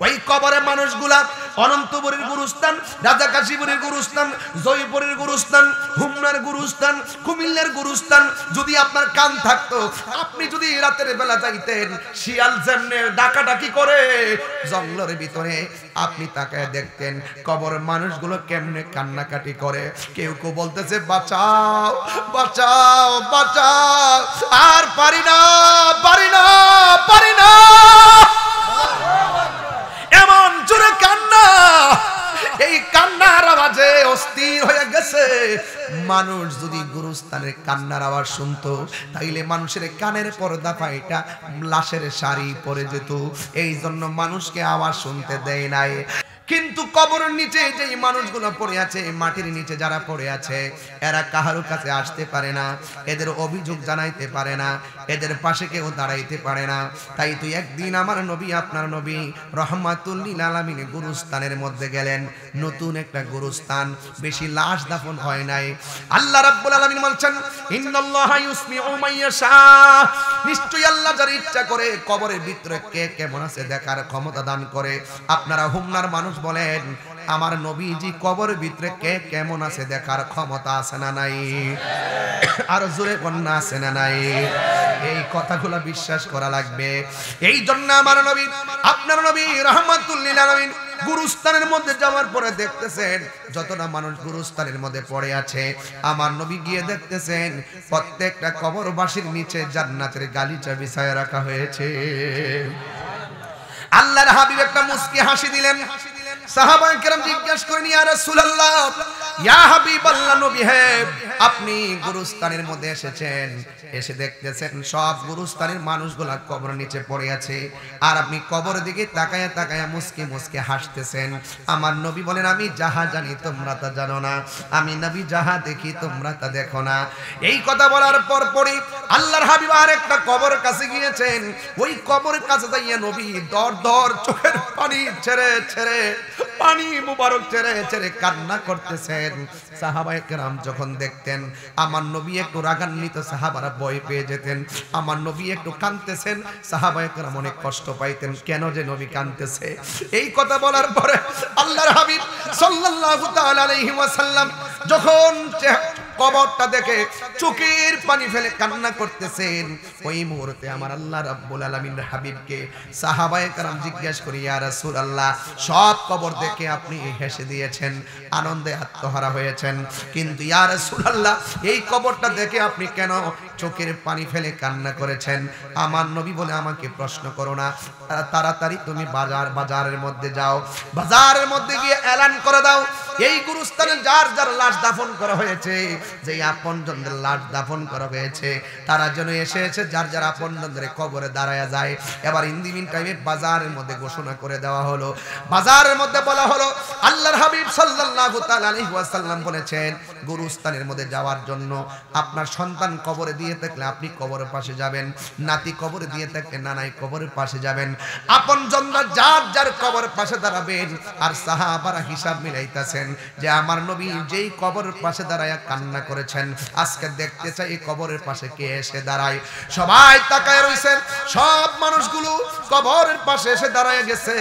ওই কবরে মানুষগুলা অনন্তপুরের গুরুস্থান, রাজাকাশীপুরের গুরুস্থান, জয়পুরের গুরুস্থান, হুমনার গুরুস্থান, কুমিল্লার গুরুস্থান। যদি আপনার কান থাকতো, আপনি যদি রাতের বেলা যাইতেন, শিয়াল যেমনে ডাকাডাকি করে জঙ্গলের ভিতরে, আপনি তাকায় দেখতেন কবর মানুষগুলো কেমনে কান্নাকাটি করে। কেউ কেউ বলতেছে বাঁচাও বাঁচাও বাঁচাও, আর পারি না পারি না পারি না, এমন জোরে কান্না। এই কান্নার আওয়াজে অস্থির হয়ে গেছে মানুষ। যদি গুরুস্থানের কান্নার আওয়াজ শুনতো, তাইলে মানুষের কানের পর্দা পাইটা লাশের শাড়ি পরে যেত। এই জন্য মানুষকে আওয়াজ শুনতে দেয় নাই। কিন্তু কবরের নিচে যে মানুষগুলো পড়ে আছে, মাটির নিচে যারা পড়ে আছে, এরা কাহারো কাছে আসতে পারে না, এদের অভিযোগ জানাইতে পারে না, এদের পাশে কেউ দাঁড়াইতে পারে না। তাই তো একদিন আমার নবী, আপনার নবী রহমাতুল লিল আলামিন গুরুস্থানের মধ্যে গেলেন। নতুন একটা গুরুস্থান, বেশি লাশ দাফন হয় নাই। আল্লাহ রাব্বুল আলামিন বলছেন ইন্নাল্লাহা ইউসমিউ মাইয়াশা, নিশ্চয়ই আল্লাহ যার ইচ্ছা করে কবরের ভিতরে কে কেমন আছে দেখার ক্ষমতা দান করে। আপনারা হুমনার মানুষ বলেন, আমার নবীজি কবরের ভিতরে কে কেমন আছে দেখার ক্ষমতা আছে না নাই? আর জোরে কন্যা আছে না নাই? এই কথাগুলো বিশ্বাস করা লাগবে। এই জন্য আমার নবী, আপনার নবী রহমাতুল লিল আলামিন গুরুস্থানের মধ্যে যাওয়ার পরে দেখতেছেন যতটা মানুষ গুরুস্থানের মধ্যে পড়ে আছে, আমার নবী গিয়ে দেখতেছেন প্রত্যেকটা কবরবাসীর নিচে জান্নাতের গালিচা বিছায়া রাখা হয়েছে। আল্লাহর হাবিব একটা মুস্কি হাসি দিলেন। সাহাবায়ে কেরাম জিজ্ঞাসা করেন, ইয়া রাসূলুল্লাহ, ইয়া হাবিবাল্লাহ, নবী হে, আপনি গুরুস্থানের মধ্যে এসেছেন, এসে দেখতেছেন সব গুরুস্থানের মানুষগুলা কবরের নিচে পড়ে আছে, আর আপনি কবরের দিকে তাকায়া তাকায়া মুস্কি মুস্কি হাসতেছেন। আমার নবী বলেন, আমি যাহা জানি তোমরা তা জানো না, আমি নবী যাহা দেখি তোমরা তা দেখো না। এই কথা বলার পর পরই আল্লাহর হাবিব আর একটা কবরের কাছে গিয়েছেন। ওই কবরের কাছে যাইয়া নবী দর দর চোখের পানি ছেড়ে ছেড়ে, পানি মুবারক ছেড়ে ছেড়ে কান্না করতেছেন। সাহাবায়ে কেরাম যখন দেখতেন আমার নবী একটু রাগান্বিত, সাহাবারা ভয় পেয়ে যেতেন। আমার নবী একটু কাঁদতেছেন, সাহাবায়ে কেরাম অনেক কষ্ট পাইতেন, কেন যে নবী কাঁদতেছে। এই কথা বলার পরে আল্লাহর হাবিব সাল্লাল্লাহু তাআলা আলাইহি ওয়াসাল্লাম যখন কবরটা দেখে চোখের পানি ফেলে কান্না করতেছেন, ওই মুহূর্তে আমার আল্লাহ রাব্বুল আলামিন হাবিবকে সাহাবায়ে কেরাম জিজ্ঞেস করি, ইয়া রাসূলুল্লাহ, সব কবর দেখে আপনি হেসে দিয়েছেন, আনন্দে আত্মহারা হয়েছেন, কিন্তু ইয়া রাসূলুল্লাহ এই কবরটা দেখে আপনি কেন চোখের পানি ফেলে কান্না করেছেন? আমার নবী বলে, আমাকে প্রশ্ন করো না, তাড়াতাড়ি তুমি বাজারের মধ্যে যাও, বাজারের মধ্যে গিয়ে এলান করে দাও, এই গুরুস্থানে যার যার লাশ দাফন করা হয়েছে, যে আপনজনদের লাশ দাফন করা হয়েছে, তারা যেন এসে এসে যার যার আপনজনদের কবরে দাঁড়ায়া যায়। এবার ইন্দিমিন টাইমে বাজারের মধ্যে ঘোষণা করে দেওয়া হলো, বাজারের মধ্যে বলা হলো, আল্লাহর হাবিব সাল্লাল্লাহু তাআলা আলাইহি ওয়াসাল্লাম বলেছেন, গুরুস্থানের মধ্যে যাওয়ার জন্য আপনার সন্তান কবরে দিয়ে থাকলে আপনি কবরের পাশে যাবেন, নাতি কবরে দিয়ে থাকলে নানাই কবরের পাশে যাবেন, আপনজনরা যার যার কবরের পাশে দাঁড়াবেন। আর সাহাবারা হিসাব মিলাইতেছেন যে আমার নবী যেই কবরের পাশে দাঁড়ায়া কান্না করেছেন, আজকে দেখতে চাই এই কবরের পাশে কে এসে দাঁড়ায়। সবাই তাকায় রইছেন, সব মানুষগুলো কবরের পাশে এসে দাঁড়ায় গেছে।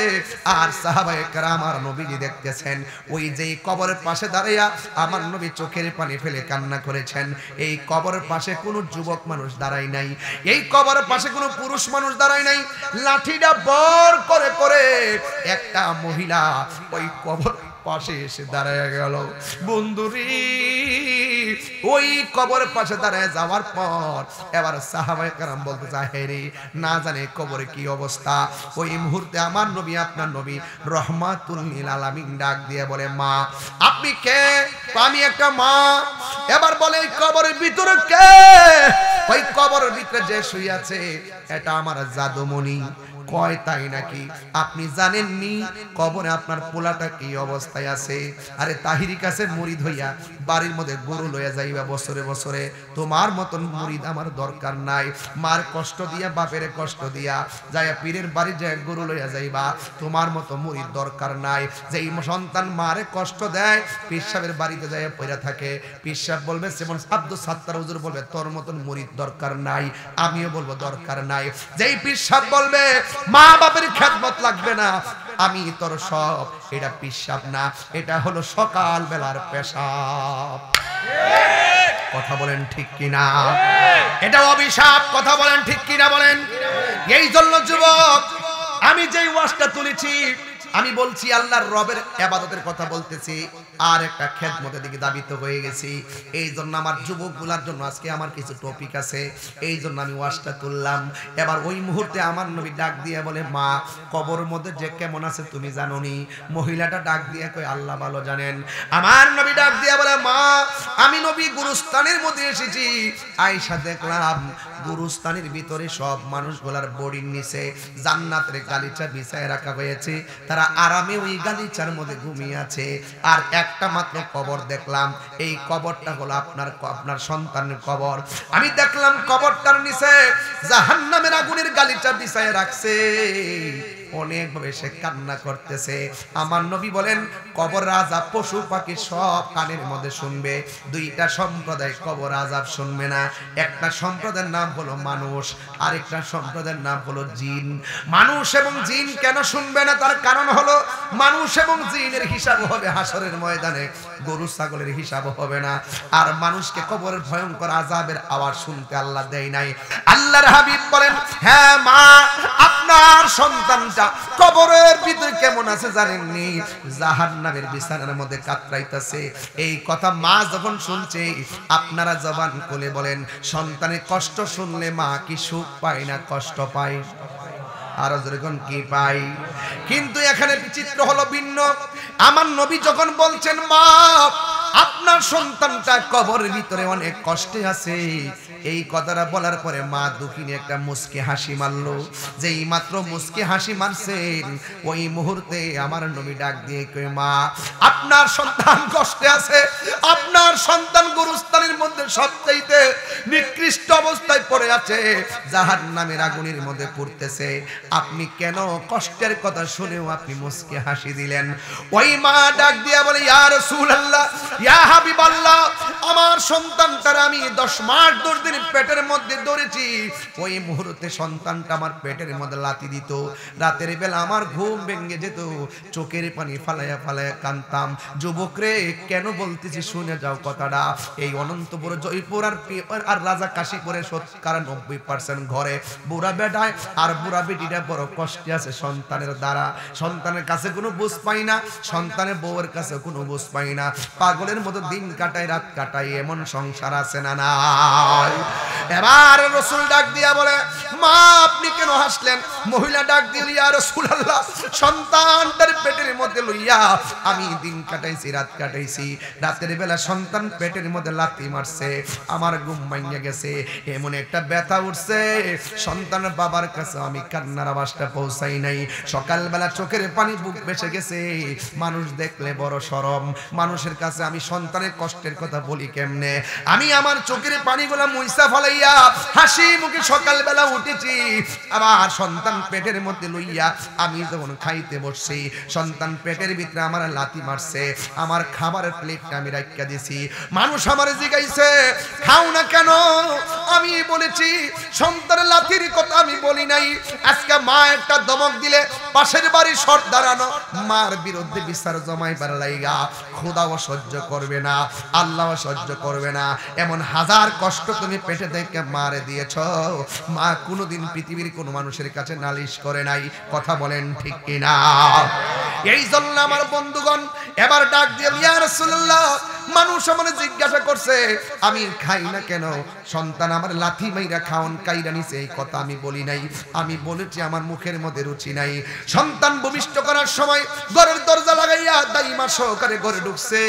আর সাহাবায়ে কেরাম আমার নবীজি দেখতেছেন, ওই যেই কবরের পাশে দাঁড়ায়া আমার নবী চোখের পানি ফেলে কান্না করেছেন, এই কবরের পাশে কোনো যুবক মানুষ দাঁড়ায় নাই, এই কবরের পাশে কোনো পুরুষ মানুষ দাঁড়ায় নাই। লাঠিটা বর করে করে একটা মহিলা ওই কবর পাশে এসে দাঁড়ায় গেল। বন্ধুরি, ওই কবরের পাশে দাঁড়ায় যাওয়ার পর এবার সাহাবায়ে কেরাম বলতে চায়, হে রে, না জানে কবরে কি অবস্থা। ওই মুহূর্তে আমার নবী, আপনার নবী রহমাতুল লিল আলামিন ডাক দিয়ে বলে, মা আপনি কে? আমি একটা মা। এবার বলে, এই কবরের ভিতরে কে? ওই কবরের ভিতরে যে শুয়ে আছে এটা আমার জাদুমণি। কয় তাই নাকি? আপনি জানেননি কবরে আপনার পোলাটা কি অবস্থায় আছে? আরে তাহিরি কাছে মুরিদ হইয়া বাড়ির মধ্যে গরু লইয়া যাইবা বছরে বছরে, তোমার মতন মুরিদ আমার দরকার নাই। মার কষ্ট দিয়া, বাপের কষ্ট দিয়া যাইয়া পীরের বাড়ি যায় গরু লইয়া যাইবা, তোমার মতো মুরিদ দরকার নাই। যেই সন্তান মারে কষ্ট দেয়, পীর সাহেবের বাড়িতে যাইয়া পইরা থাকে, পীর সাহেব বলবে, যেমন আব্দুল সাত্তার হুজুর বলবে, তোর মতন মুরিদ দরকার নাই, আমিও বলবো দরকার নাই। যেই পীর সাহেব বলবে মা বাপের খেদমত লাগবে না, আমি তোর সব। এটা পিশাব না, এটা হলো সকাল বেলার পেশাব। কথা বলেন ঠিক কিনা? এটা অভিশাপ। কথা বলেন ঠিক কিনা বলেন? এই জন্য যুবক, আমি যেই ওয়াজটা তুলেছি, আমি বলছি আল্লাহর রবের ইবাদতের কথা বলতেছি, আর একটা খেদমতের দিকে দাবিত হয়ে গেছি। এই জন্য আমার যুবকগুলার জন্য আজকে আমার কিছু টপিক আছে, এই জন্য আমি ওয়াজটা তুললাম। এবার ওই মুহূর্তে আমার নবী ডাক দিয়ে বলে, মা কবরের মধ্যে যে কেমন আছে তুমি জানো নি? মহিলাটা ডাক দিয়ে কই, আল্লাহ ভালো জানেন। আমার নবী ডাক দিয়ে বলে, মা আমি নবী গুরুস্থানের মধ্যে এসেছি, আয়েশা দেখলাম গুরুস্থানের ভিতরে সব মানুষগুলার বডির নিচে জান্নাতের গালিচা বিছায় রাখা হয়েছে, তারা আরামে ওই গালিচার মধ্যে ঘুমিয়ে আছে। আর একটা মাত্র কবর দেখলাম, এই কবরটা হলো আপনার সন্তানের কবর। আমি দেখলাম কবরটার নিচে জাহান্নামের আগুনের গালিচা বিছায় রাখছে। অনেকভাবে সে কান্না করতেছে। আমার নবী বলেন, কবর আযাব পশু পাখি সব কানের মধ্যে শুনবে, দুইটা সম্প্রদায় কবর আযাব শুনবে না। একটা সম্প্রদায়ের নাম হলো মানুষ, আরেকটা সম্প্রদায়ের নাম হলো জিন। মানুষ এবং জিন কেন শুনবে না? তার কারণ হলো মানুষ এবং জিনের হিসাব হবে হাসরের ময়দানে, গরু ছাগলের হিসাব হবে না। আর মানুষকে কবরের ভয়ঙ্কর আযাবের আওয়াজ শুনতে আল্লাহ দেয় নাই। আল্লাহর হাবিব বলেন, হ্যাঁ মা, আপনার সন্তানটা কবরের ভিতরে কেমন আছে জানেননি? জাহান্নামের বিছানার মধ্যে কাতরাইতেছে। এই কথা মা যখন শুনছে, আপনারা জবান খুলে বলেন, সন্তানের কষ্ট শুনলে মা কি সুখ পায় না কষ্ট পায়? আর যখন কি পাই? কিন্তু এখানে বিচিত্র হলো ভিন্ন। আমার নবী যখন বলছেন, মা আপনার সন্তানটা কবরের ভিতরে অনেক কষ্টে আছে, এই কথাটা বলার পরে মা দুঃখিনী একটা মুচকি হাসি মারলো। যেই মাত্র মুচকি হাসি মারছেন, ওই মুহূর্তে আমার নবী ডাক দিয়ে কই, মা আপনার সন্তান কষ্টে আছে, আপনার সন্তান গুরুস্থানের মধ্যে সবচাইতে নিকৃষ্ট অবস্থায় পড়ে আছে, জাহান্নামের আগুনের মধ্যে পড়তেছে। আপনি কেন কষ্টের কথা শুনেও আপনি মুচকি হাসি দিলেন? ওই মা ডাক দিয়া বলে, ইয়া রাসূলুল্লাহ, ইয়া হাবিবাল্লাহ, আমার সন্তানটার আমি 10 মাস 10 দিন পেটের মধ্যে ধরেছি। ওই মুহূর্তে সন্তানটা আমার পেটের মধ্যে লাথি দিত, রাতের বেলা আমার ঘুম ভেঙে যেত, চোখের পানি ফালাইয়া ফালাইয়া কাঁদতাম। যুবক রে, কেন বলতেছি শুনে যাও কথাটা। এই অনন্তপুর জয়পুর আর রাজা কাশীপুরে 90% ঘরে বুড়া বেটায় আর বুড়া বেটিটা বড় কষ্টে আছে সন্তানের দ্বারা। সন্তানের কাছে কোনো বুঝ পাই না, সন্তানের বউয়ের কাছে কোনো বুঝ পাই না, পাগলের মতো দিন কাটায় রাত কাটায়, এমন সংসার আছে না নাই? এবার রাসূল ডাক দিয়া বলে, মা আপনি কেন হাসলেন? মহিলা ডাক দিয়ে, ইয়া রাসূলুল্লাহ, সন্তানটার পেটের মধ্যে লইয়া আমি দিন কাটাইছি, রাত কাটাইছি, রাতের বেলা সন্তান পেটের মধ্যে লাথি মারছে, আমার ঘুম ভাঙে গেছে, এমন একটা ব্যথা উঠছে, সন্তানের বাবার কাছে আমি কান্নার আওয়াজটা পৌঁছাই নাই। সকালবেলা চোখের পানি বুক ভেসে গেছে, মানুষ দেখলে বড় শরম, মানুষের কাছে আমি সন্তানের কষ্টের কথা বলি কেমনে? আমি আমার চোখের পানিগুলা মুইসা ফলাইয়া হাসি মুখে সকালবেলা উঠেছি। আমার সন্তান পেটের মধ্যে লইয়া আমি যখন খাইতে বসছি, সন্তান পেটের ভিতরে আমার লাথি মারছে, আমার খাবারের প্লেটটা আমি রাখিয়া দিছি। মানুষ আমার জিগাইছে, খাও না কেন? আমি বলেছি সন্তানের লাথির কথা আমি বলি নাই। আজকে মা একটা দমক দিলে পাশের বাড়ি শর্ট দাঁড়ানো, মার বিরুদ্ধে বিচার জমাইবার লাইগা খোদাও সহ্য করবে না, আল্লাহও সহ্য করবে না। এমন হাজার কষ্ট তুমি পেটে থেকে মারে দিয়েছ, মা কোনোদিন পৃথিবীর কোনো মানুষের কাছে নালিশ করে নাই। কথা বলেন ঠিক কিনা? এই জন্য আমার বন্ধুগণ এবার ডাক দিয়ে, ইয়া রাসূলুল্লাহ, মানুষ আমাকে জিজ্ঞাসা করছে আমি খাই না কেন? সন্তান আমার লাথি মাইরা খাওন কাইরা নিছে, এই কথা আমি বলি নাই। আমি বলেছি আমার মুখের মধ্যে রুচি নাই। সন্তান ভূমিষ্ঠ করার সময় ঘরের দরজা লাগাইয়া দাইমা সহকারে ঘরে ঢুকছে,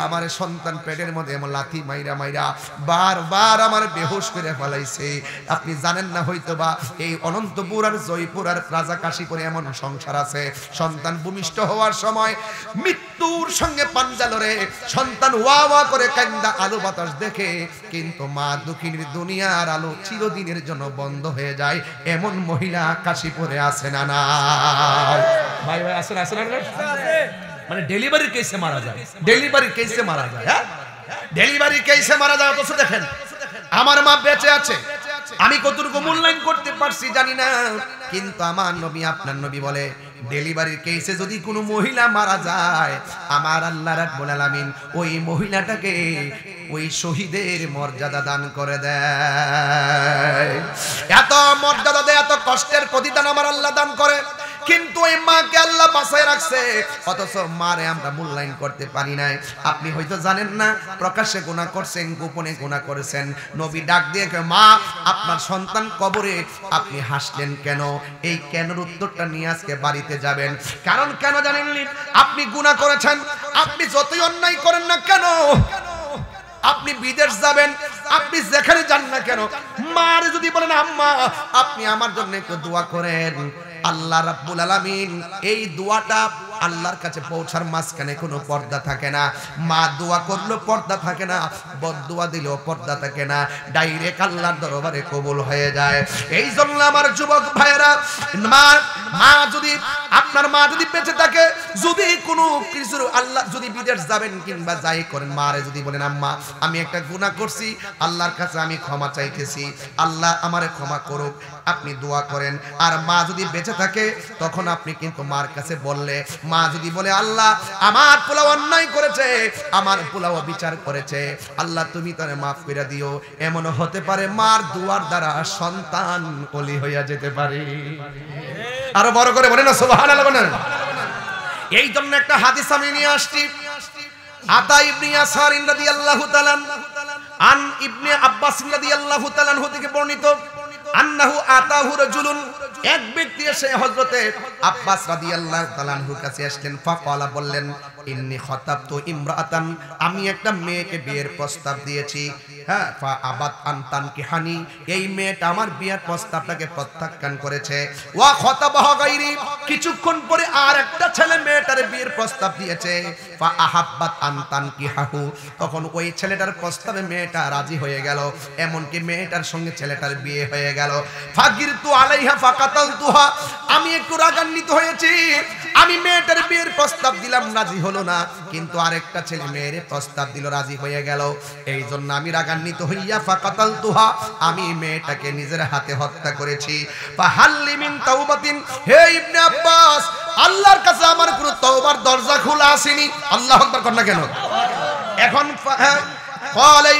আমার সন্তান পেটের মধ্যে এমন লাথি মাইরা মাইরা বারবার আমার বেহুশ করে ফেলাইছে। আপনি জানেন না হয়তো বা এই অনন্তপুর আর জয়পুর আর রাজা কাশীপুরে এমন সংসার আছে, সন্তান ভূমিষ্ঠ হওয়ার সময় মৃত্যুর সঙ্গে পাঞ্জা লড়ে, সন্তান ওয়া ওয়া করে কান্দা আলো বাতাস দেখে, কিন্তু মা দুঃখিনীর দুনিয়ার আলো চিরদিনের জন্য বন্ধ হয়ে যায়। এমন মহিলা কাশীপুরে আছে না না? ভাই ভাই আসেন আসেন, মানে ডেলিভারি কেসে মারা যায়, ডেলিভারি কেসে মারা যায়, হ্যাঁ ডেলিভারি কেসে মারা যায়। অথচ দেখেন আমার মা বেঁচে আছে, আমি কতটুকু মূল্যায়ন করতে পারছি জানি না, কিন্তু আমার নবী আপনার নবী বলে ডেলিভারির কেসে যদি কোনো মহিলা মারা যায়, আমার আল্লাহ রাব্বুল আলামিন ওই মহিলাটাকে ওই শহীদের মর্যাদা দান করে দেয়। এত মর্যাদা দেয়, এত কষ্টের প্রতিদান আমার আল্লাহ দান করে। কিন্তু ওই মাকে আল্লাহ বাঁচায় রাখছে, অথচ মারে আমরা মূল্যায়ন করতে পারি নাই। আপনি হয়তো জানেন না, প্রকাশ্যে গুনাহ করছেন, গোপনে গুনাহ করেছেন। নবী ডাক দিয়ে মা আপনার সন্তান কবরে, আপনি হাসলেন কেন? এই কেনর উত্তরটা নিয়ে আজকে বাড়িতে যাবেন। কারণ কেন জানেননি? আপনি গুনাহ করেছেন, আপনি যতই অন্যায় করেন না কেন, আপনি বিদেশ যাবেন, আপনি যেখানে যান না কেন, মার যদি বলেন আম্মা আপনি আমার জন্য একটু দোয়া করেন, আল্লাহ রাব্বুল আলামিন এই দোয়াটা আল্লাহর কাছে পৌঁছার মাঝখানে কোনো পর্দা থাকে না। মা দোয়া করলেও পর্দা থাকে না, বদদোয়া দিলেও পর্দা থাকে না, ডাইরেক্ট আল্লাহর দরবারে কবুল হয়ে যায়। এই জন্য আমার যুবক ভাইয়েরা, মা যদি আপনার মা যদি বেঁচে থাকে, যদি কোনো কিছু আল্লাহ যদি বিদেশ যাবেন কিংবা যাই করেন, মারে যদি বলেন আম্মা আমি একটা গুনাহ করছি, আল্লাহর কাছে আমি ক্ষমা চাইতেছি, আল্লাহ আমারে ক্ষমা করুক, আপনি দোয়া করেন। আর মা যদি বেঁচে থাকে তখন আপনি কিন্তু মার কাছে বললে, মা যদি বলে আল্লাহ আমার পোলাও অন্যায় করেছে, আমার পোলাও বিচার করেছে, আল্লাহ তুমি তারে মাফ করে দিও, এমনও হতে পারে মার দুয়ার দ্বারা সন্তান ওলি হইয়া যেতে পারে। আরো বড় করে বলেন না সুবহানাল্লাহ বলেন। এই জন্য একটা হাদিস আমি নিয়ে আসছি, আতা ইবনে ইয়াসার রাদিয়াল্লাহু তাআলা আন ইবনে আব্বাস রাদিয়াল্লাহু তাআলা থেকে বর্ণিত, আন্নাহু আতাহু রাজুলুন, এক ব্যক্তি এসে হযরতে আব্বাস রাদিয়াল্লাহু তাআলা আনহুর কাছে আসলেন। ফাকালা বললেন, ইন্নী খাতাবতু ইমরাআতান, আমি একটা মেয়েকে বিয়ের প্রস্তাব দিয়েছি। হ্যাঁ, ফা আবাত আন তানকিহানি, এই মেয়েটা আমার বিয়ের প্রস্তাবটাকে প্রত্যাখ্যান করেছে। ওয়া খাতাবাহা গায়রি, কিছুক্ষণ পরে আর একটা ছেলে মেয়েটার বিয়ের প্রস্তাব দিয়েছে। ফা আহাব্বাত আন তানকিহাহু, তখন ওই ছেলেটার প্রস্তাবে মেয়েটা রাজি হয়ে গেল, এমনকি মেয়েটার সঙ্গে ছেলেটার বিয়ে হয়ে গেল। ফাগিরতু আলাইহা ফাকাতালতুহা, আমি একটু রাগান্বিত হয়েছি, আমি মেয়েটার বিয়ের প্রস্তাব দিলাম, রাজি হলো না, কিন্তু আরেকটা ছেলে মেয়ের প্রস্তাব দিল, রাজি হয়ে গেল। এই জন্য আমি রাগান্বিত হইয়া ফাকাতালতুহা, আমি মেয়েটাকে নিজের হাতে হত্যা করেছি। ফাহাল্লি মিন তাওবাতিন, হে ইবনে আব্বাস, আল্লাহর কাছে আমার কোনো তওবার দরজা খোলা আসেনি। আল্লাহু আকবার কর না কেন? এখন ক্বালা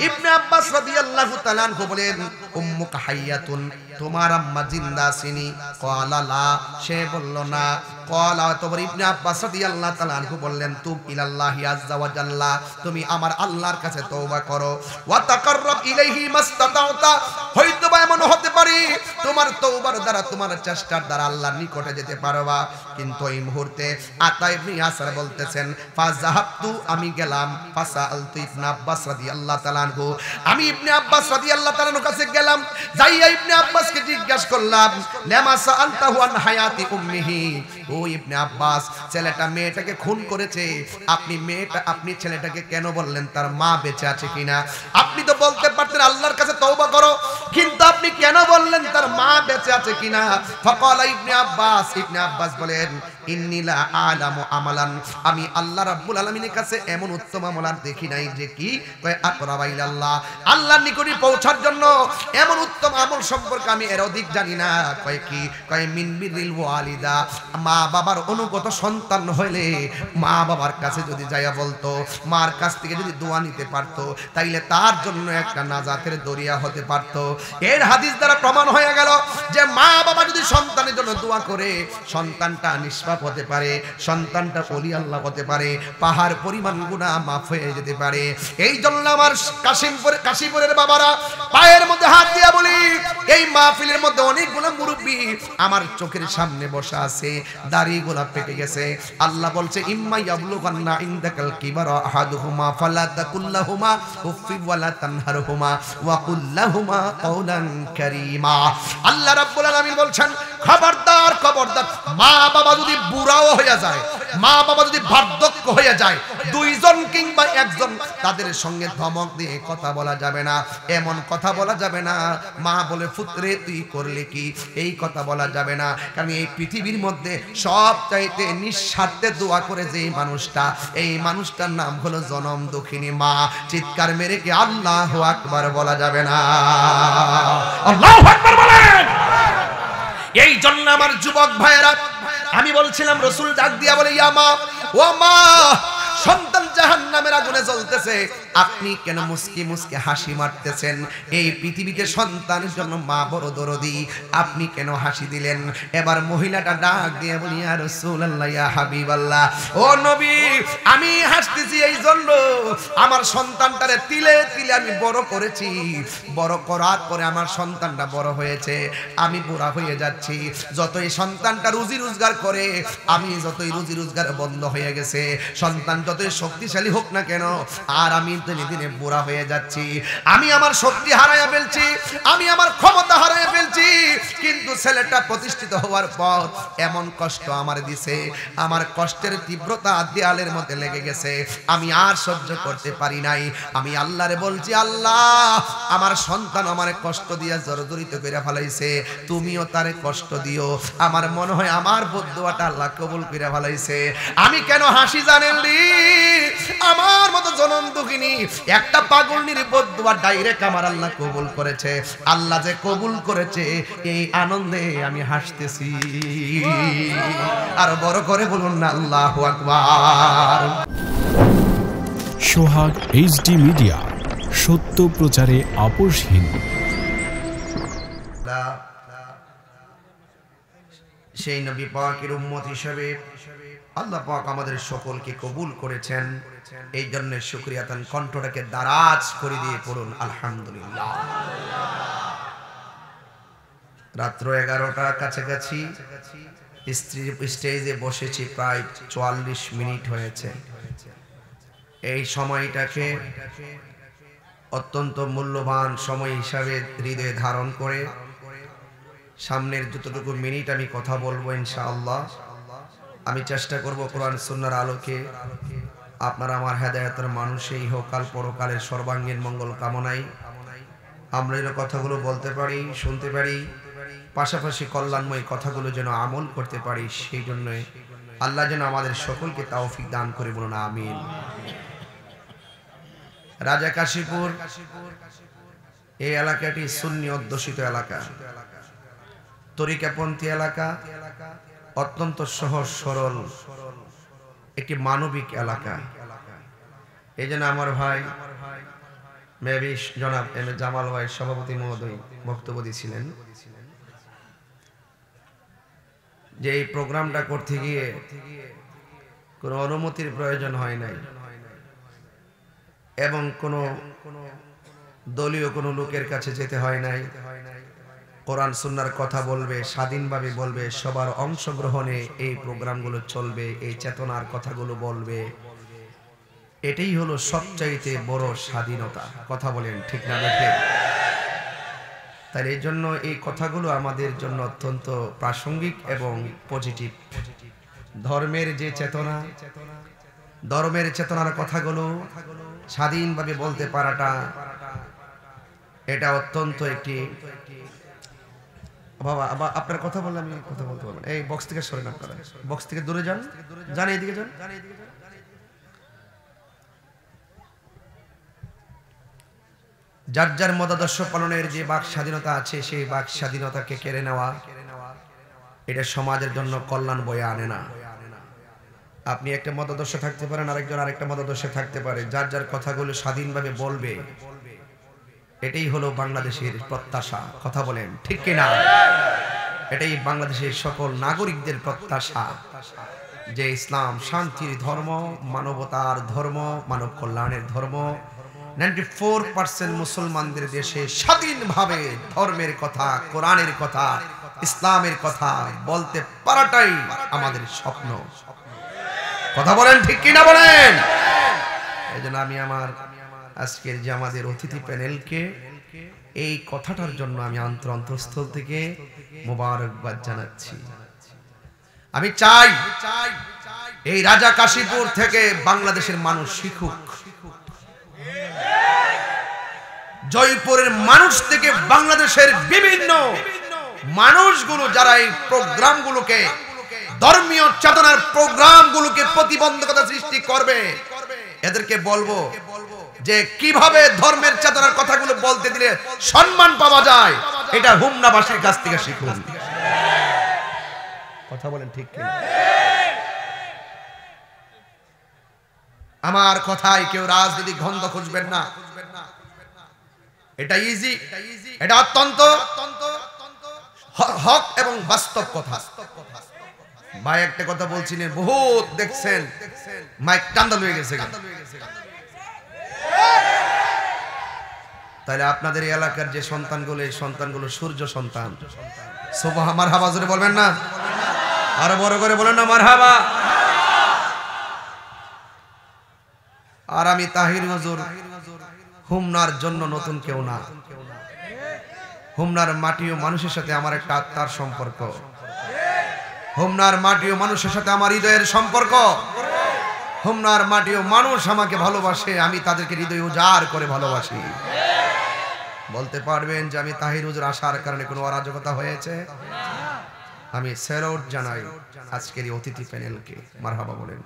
ইবনে আব্বাস রাদিয়াল্লাহু তাআলা আনহু বলেন, উম্মুকা হাইয়াতুন, তোমার আম্মা জিন্দা আছেনি? ক্বালা লা, সে বলল না। ক্বালা, তবে ইবনে আব্বাস রাদিয়াল্লাহু তাআলা আনহু বললেন, তুব ইলাল্লাহি আযজা ওয়া জাল্লা, তুমি আমার আল্লাহর কাছে তওবা করো। ওয়া তাকাররাব ইলাইহি মাসতাতাউতা, হয়তোবা এমন হতে পারে তোমার তওবার দ্বারা, তোমার চেষ্টার দ্বারা আল্লাহর নিকটে যেতে পারবা। কিন্তু এই মুহূর্তে আতা ইবনে ইয়াসার বলতেছেন, ফাযাহাবতু, আমি গেলাম, ফাসালতু ইবনে আব্বাস রাদিয়াল্লাহু তাআলা আনহু, আমি ইবনে আব্বাস রাদিয়াল্লাহু তাআলা আনহুর কাছে গেলাম, যাইয়া ইবনে আব্বাসকে জিজ্ঞাসা করলাম, লামা সাআলতাহু আন হায়াতি উম্মিহি, ও ইবনে আব্বাস, ছেলেটা মেয়েটাকে খুন করেছে, আপনি ছেলেটাকে কেন বললেন তার মা বেঁচে আছে কিনা? আপনি তো বলতে পারতেন আল্লাহর কাছে তওবা করো, কিন্তু আপনি কেন বললেন তার মা বেঁচে আছে কিনা? ফাকালা ইবনে আব্বাস বলেন, ইন্নী লা আলামু আমালান, আমি আল্লাহ রাব্বুল আলামিনের কাছে এমন উত্তম আমল আর দেখি নাই যে কি কয় আকরাবা ইলাল্লাহ, আল্লাহর নিকটে পৌঁছার জন্য এমন উত্তম আমল সম্পর্কে আমি এর অধিক জানি না। কয় কি? কয় মিন বিরিল ওয়ালিদা, মা বাবার অনুগত সন্তান হইলে মা বাবার কাছে যদি যাইয়া বলতো, মার কাছ থেকে যদি দোয়া নিতে পারতো, তাইলে তার জন্য একটা নাজাতের দরিয়া হতে পারতো। এর হাদিস দ্বারা প্রমাণ হয়ে গেল যে মা বাবা যদি সন্তানের জন্য দোয়া করে, সন্তানটা নিষ্পাপ হতে পারে, সন্তানটা ওলি আল্লাহ হতে পারে, পাহাড় পরিমাণ গুনাহ মাফ হয়ে যেতে পারে। এই জন্য আমার কাশীপুরের বাবারা পায়ের মধ্যে হাত দিয়া বলি, এই মাহফিলের মধ্যে অনেকগুলো মুরব্বি আমার চোখের সামনে বসা আছে, দাড়িগুলা পেকে গেছে। আল্লাহ বলছে, ইম্মা ইয়াবলুগান্না ইনদাকাল কিবারা আহাদুহুমা ফালা তাকুল্লাহুমা উফফি ওয়ালা তানহারহুমা ওয়া কুল্লাহুমা কাওলান কারীমা। আল্লাহ রাব্বুল আলামিন বলছেন, খবরদার খবরদার, মা বাবা যদি বুড়াও হয়ে যায়, মা বাবা যদি বার্ধক্য হয়ে যায়, দুইজন কিংবা একজন, তাদের সঙ্গে ধমক দিয়ে কথা বলা যাবে না, এমন কথা বলা যাবে না। মা বলে পুত্রে তুই করলে কি, এই কথা বলা যাবে না। কারণ এই পৃথিবীর মধ্যে সব চাইতে নিঃস্বার্থে দোয়া করে যে মানুষটা, এই মানুষটার নাম হলো জনম দুঃখিনী মা। চিৎকার মেরে কি আল্লাহু আকবার বলা যাবে না? আল্লাহু আকবার বলেন। এই জন্য আমার যুবক ভাইয়েরা, আমি বলছিলাম রাসূল ডাক দিয়া বলে, ইয়া মা, ও মা, সন্তান জাহান্নামের আগুনে জ্বলতেছে, আপনি কেন মুস্কি মুস্কি হাসি মারতেছেন? এই পৃথিবীতে সন্তানের জন্য মা বড় দরদি, আপনি কেন হাসি দিলেন? এবার মহিলাটা ডাক দিয়ে বলি, ইয়া রাসূলুল্লাহ, ইয়া হাবিবাল্লাহ, ও নবী, আমি হাসতেছি এই জন্য আমার সন্তানটারে তিলে তিলে আমি বড় করেছি, বড় করার পরে আমার সন্তানটা বড় হয়েছে, আমি বুড়া হয়ে যাচ্ছি। যতই সন্তানটা রুজি রোজগার করে, আমি যতই রুজি রোজগার বন্ধ হয়ে গেছে, সন্তান যতই শক্তিশালী হোক না কেন, আর আমি দিনে দিনে বুড়া হয়ে যাচ্ছি। আমি আমার শক্তি হারাইয়া ফেলছি, আমি আমার ক্ষমতা হারাইয়া ফেলছি, কিন্তু ছেলেটা প্রতিষ্ঠিত হওয়ার পর এমন কষ্ট আমার দিছে, আমার কষ্টের তীব্রতা দেয়ালের মধ্যে লেগে গেছে, আমি আর সহ্য করতে পারি নাই। আমি আল্লাহরে বলছি, আল্লাহ, আমার সন্তান আমার কষ্ট দিয়া জর্জরিত করে ফেলাইছে, তুমিও তারে কষ্ট দিও। আমার মনে হয় আমার বদদুয়াটা আল্লাহ কবুল করে ফেলাইছে। আমি কেন হাসি জানেন লি? আমার মতো জনম দুঃখিনী একটা পাগলনির বদদুয়া ডাইরেক্ট আমার আল্লাহ কবুল করেছে। আল্লাহ যে কবুল করেছে, এই আনন্দে আমি হাসতেছি। আর বড় করে বলুন না আল্লাহু আকবার। সোহাগ এইচডি মিডিয়া, সত্য প্রচারে আপোষহীন। সেই নবী পাকের উম্মত হিসেবে আল্লাহ পাক আমাদের সকলকে কবুল করেছেন, এই জন্য শুকরিয়া তান কণ্ঠটাকে দারাজ করে দিয়ে পড়ুন আলহামদুলিল্লাহ। রাত্র 11টার কাছাকাছি স্টেজে বসেছি, প্রায় 44 মিনিট হয়েছে। এই সময়টাকে অত্যন্ত মূল্যবান সময় হিসাবে হৃদয়ে ধারণ করে সামনের যতটুকু মিনিট আমি কথা বলবো ইনশাআল্লাহ, আমি চেষ্টা করব কোরআন সুন্নাহর আলোকে আপনারা আমার হেদায়েতের মানুষে ইহকাল পরকালের সর্বাঙ্গীন মঙ্গল কামনায় আমরা এই কথাগুলো বলতে পারি, শুনতে পারি, পাশাপাশি কল্যাণময় কথাগুলো যেন আমল করতে পারি, সেই জন্য আল্লাহ যেন আমাদের সকলকে তৌফিক দান করে, বলুন আমিন। রাজা কাশীপুর এই এলাকাটি সুন্নি অধ্যুষিত এলাকা, তরিকাপন্থী এলাকা, অত্যন্ত সহজ সরল একটি মানবিক এলাকা। এই জন্য আমার ভাই মেবিশ জনাব এম এ জামাল ভাই সভাপতি মহোদয় বক্তব্য দিয়েছিলেন যে এই প্রোগ্রামটা করতে গিয়ে কোনো অনুমতির প্রয়োজন হয় নাই এবং কোনো দলীয় কোনো লোকের কাছে যেতে হয় নাই। কোরআন সুন্নাহর কথা বলবে, স্বাধীনভাবে বলবে, সবার অংশগ্রহণে এই প্রোগ্রামগুলো চলবে, এই চেতনার কথাগুলো বলবে, এটাই হলো সবচাইতে বড় স্বাধীনতা। কথা বলেন ঠিক না বেঠে? তাই এই জন্য এই কথাগুলো আমাদের জন্য অত্যন্ত প্রাসঙ্গিক এবং পজিটিভ। ধর্মের যে চেতনা, ধর্মের চেতনার কথাগুলো স্বাধীনভাবে বলতে পারাটা, এটা অত্যন্ত একটি বাবা। আপনার কথা বললে আমি কথা বলতে পারবো। এই বক্স থেকে সরেন, আপনারা বক্স থেকে দূরে যান, যান এদিকে যান। যার যার মতাদর্শ পালনের যে বাক স্বাধীনতা আছে, সেই বাক স্বাধীনতাকে কেড়ে নেওয়া, এটা সমাজের জন্য কল্যাণ বয়ে আনে না। আপনি একটা মতাদর্শ থাকতে পারেন, আরেকজন আরেকটা মতাদর্শে থাকতে পারে, যার যার কথাগুলো স্বাধীনভাবে বলবে, এটাই হলো বাংলাদেশের প্রত্যাশা। কথা বলেন ঠিক কিনা? এটাই বাংলাদেশের সকল নাগরিকদের প্রত্যাশা যে ইসলাম শান্তির ধর্ম, মানবতার ধর্ম, মানব কল্যাণের ধর্ম। 94% মুসলমানদের দেশে স্বাধীনভাবে ধর্মের কথা, কোরআনের কথা, ইসলামের কথা বলতে পারাটাই আমাদের স্বপ্ন। কথা বলেন ঠিক কিনা বলেন? এই জন্য আমি আমার আজকের যে আমাদের অতিথি প্যানেলকে এই কথাটার জন্য আমি অন্তঃস্থল থেকে মোবারকবাদ জানাচ্ছি। আমি চাই এই রাজা কাশীপুর থেকে বাংলাদেশের মানুষ শিখুক, জয়পুরের মানুষ থেকে বাংলাদেশের বিভিন্ন মানুষগুলো যারা এই প্রোগ্রামগুলোকে, ধর্মীয় চেতনার প্রোগ্রামগুলোকে প্রতিবন্ধকতা সৃষ্টি করবে, এদেরকে বলবো যে কিভাবে ধর্মের চেতনার কথাগুলো বলতে দিলে সম্মান পাওয়া যায়, এটা হুমনাবাসীর কাছ থেকে শিখুন। কথা বলেন ঠিক কি? আমার কথায় কেউ রাজনীতি গন্ধ খুঁজবেন না, এটা ইজি, এটা অত্যন্ত হক এবং বাস্তব কথা। ভাই একটা কথা বলছিলেন, বহুত দেখছেন মাইক টান্দা হয়ে গেছে, তাহলে আপনাদের এলাকার যে সন্তানগুলো, এই সন্তানগুলো সূর্য সন্তান। সুবহান মারহাবা জোরে বলবেন না? আরো বড় করে বলেন না মারহাবা। আর আমি তাহির হুজুর হুমনার জন্য নতুন কেউ না। হুমনার মাটি ও মানুষের সাথে আমার একটা আত্মার সম্পর্ক, হুমনার মাটি ও মানুষের সাথে আমার হৃদয়ের সম্পর্ক। হুমনার মাটি ও মানুষ আমাকে ভালোবাসে, আমি তাদেরকে হৃদয় উজাড় করে ভালোবাসি। বলতে পারবেন যে আমি তাহির হুজুর আসার কারণে কোনো অরাজকতা হয়েছে? আমি স্যালুট জানাই আজকের এই অতিথি প্যানেলকে। মারহাবা বলেন।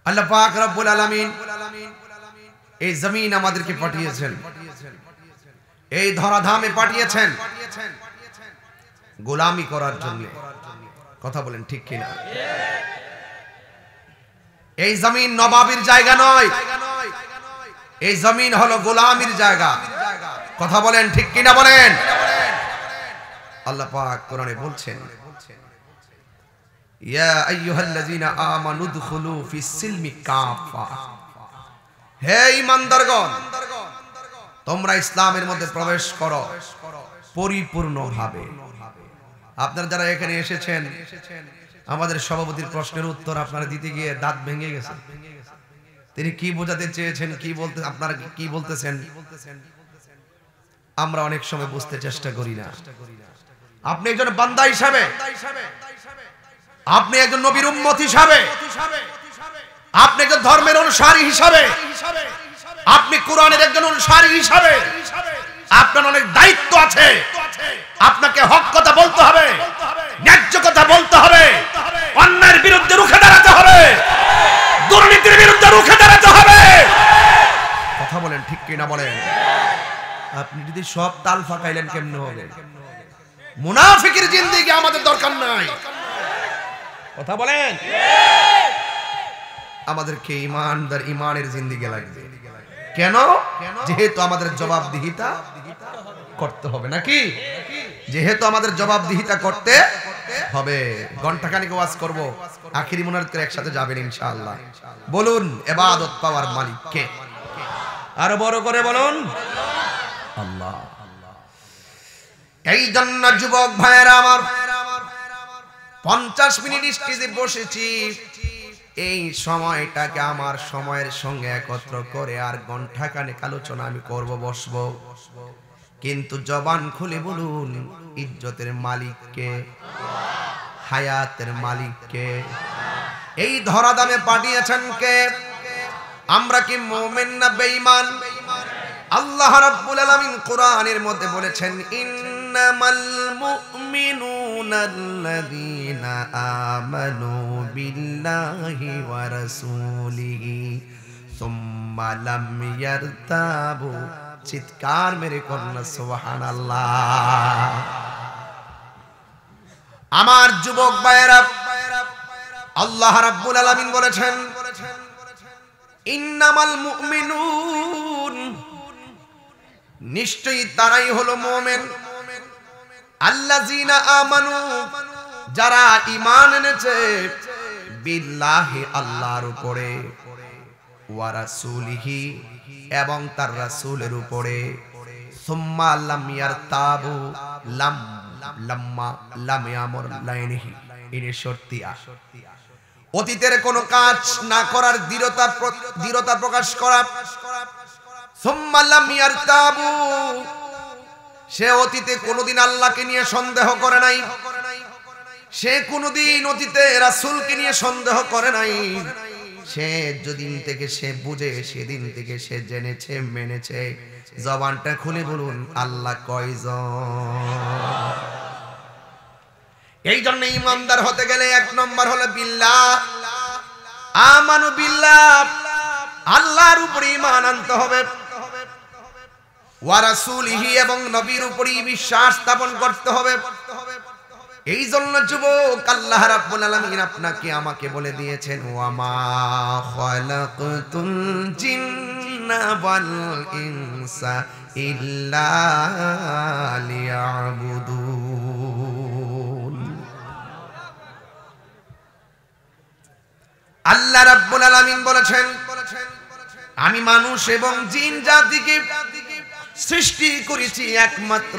আল্লাহ পাক রব্বুল আলামিন এই জমিন আমাদেরকে পাঠিয়েছেন, এই ধরাধামে পাঠিয়েছেন গোলামি করার জন্য। কথা বলেন ঠিক কিনা? এই জমিন নবাবের জায়গা নয়, এই জমিন হলো গোলামির জায়গা। কথা বলেন ঠিক কিনা বলেন? আল্লাহ পাক কোরআনে বলছেন, ইয়া আইয়ুহাল্লাযীনা আমানু দুখুলু ফিস সিলমি কাফা। হে ঈমানদারগণ, তোমরা ইসলামের মধ্যে প্রবেশ করো পরিপূর্ণভাবে। আপনারা যারা এখানে এসেছেন, আমাদের সভাপতির প্রশ্নের উত্তর আপনারা দিতে গিয়ে দাঁত ভেঙে গেছে। তিনি কি বোঝাতে চেয়েছেন, কি বলতে, আপনারা কি বলতেছেন, আমরা অনেক সময় বুঝতে চেষ্টা করি না। আপনি একজন বান্দা হিসাবে, আপনি একজন নবীর উম্মত হিসাবে, আপনি একজন ধর্মের অনুসারী হিসাবে, আপনি কোরআনের একজন অনুসারী হিসাবে আপনার অনেক দায়িত্ব আছে। আপনাকে হক কথা বলতে হবে, ন্যায্য কথা বলতে হবে, অন্যায়ের বিরুদ্ধে রুখে দাঁড়াতে হবে, দুর্নীতির বিরুদ্ধে রুখে দাঁড়াতে হবে। কথা বলেন ঠিক কিনা বলেন? আপনি যদি সব তাল ফাঁকাইলেন কেমনে হবে? মুনাফিকের জিন্দেগি আমাদের দরকার নাই। কথা বলেন। আমাদেরকে ইমানদার ইমানের জিন্দেগি লাগবে। কেন? যেহেতু আমাদের জবাবদিহিতা করতে হবে, নাকি? যেহেতু আমাদের জবাবদিহিতা করতে হবে। ঘন্টাখানিক ওয়াজ করব, আখিরি মুনাজাত করে একসাথে যাবেন ইনশাআল্লাহ। বলুন ইবাদত পাওয়ার মালিক কে? আরো বড় করে বলুন আল্লাহ। এই জন্য যুবক ভাইয়েরা আমার, 50 মিনিট স্টেজে বসেছি, এই সময়টাকে আমার সময়ের সঙ্গে একত্র করে আর ঘন্টাখানেক আলোচনা আমি করব, বসবো। কিন্তু জবান খুলে বলুন, ইজ্জতের মালিক কে? হায়াতের মালিক কে? এই ধরাধামে পাঠিয়েছেন কে? আমরা কি মুমিন না বেঈমান? আল্লাহ রাব্বুল আলামিন কোরআনের মধ্যে বলেছেন, ইন্নামাল মুমিনুনাল্লাযীনা আমানু বিল্লাহি ওয়া রাসূলিহি সুম্মা লাম ইয়ারতাবু। চিৎকার মেরে কন্যা সুবহানাল্লাহ। আমার যুবক ভাইয়েরা, আল্লাহ রাব্বুল আলামিন বলেছেন, ইন্নামাল মুমিনুন, নিশ্চয়ই তারাই হলো মুমিন, আল্লাযীনা আমানু, যারা ঈমান এনেছে, বিল্লাহি, আল্লাহর উপরে, ওয়া রাসূলিহি, এবং তার রাসূলের উপরে, সুম্মা লাম ইয়ারতাবু, লাম ইয়ামুর লাইনিহি, ইনি শর্তিয়া, অতীতের কোনো কাজ না করার দৃঢ়তা প্রকাশ করা। সুম্মা লাম ইয়ারতাবু, সে অতীতে কোনোদিন আল্লাহকে নিয়ে সন্দেহ করে নাই। সে কোনদিন অতীতে রাসূলকে নিয়ে সন্দেহ করে নাই। সে যেদিন থেকে সে বুঝে সেদিন থেকে সে জেনেছে মেনেছে। জবানটা খুলে বলুন আল্লাহ কয়জন? এই জন্য ইমানদার হতে গেলে 1 নম্বর হলো বিল্লাহ, আমানু বিল্লাহ, আল্লাহর উপরে ঈমান আনতে হবে। ওয়া রাসূলিহি, এবং নবীর উপরে বিশ্বাস স্থাপন করতে হবে। এই জন্য যুবক আল্লাহ রাব্বুল আলামিন আপনাকে আমাকে বলে দিয়েছেন ওয়া মা খালাকতুল জিন্না ওয়াল ইনসা ইল্লা লিয়াবুদুন। আল্লাহ রাব্বুল আলামিন বলেছেন আমি মানুষ এবং জিন জাতিকে সৃষ্টি করেছি একমাত্র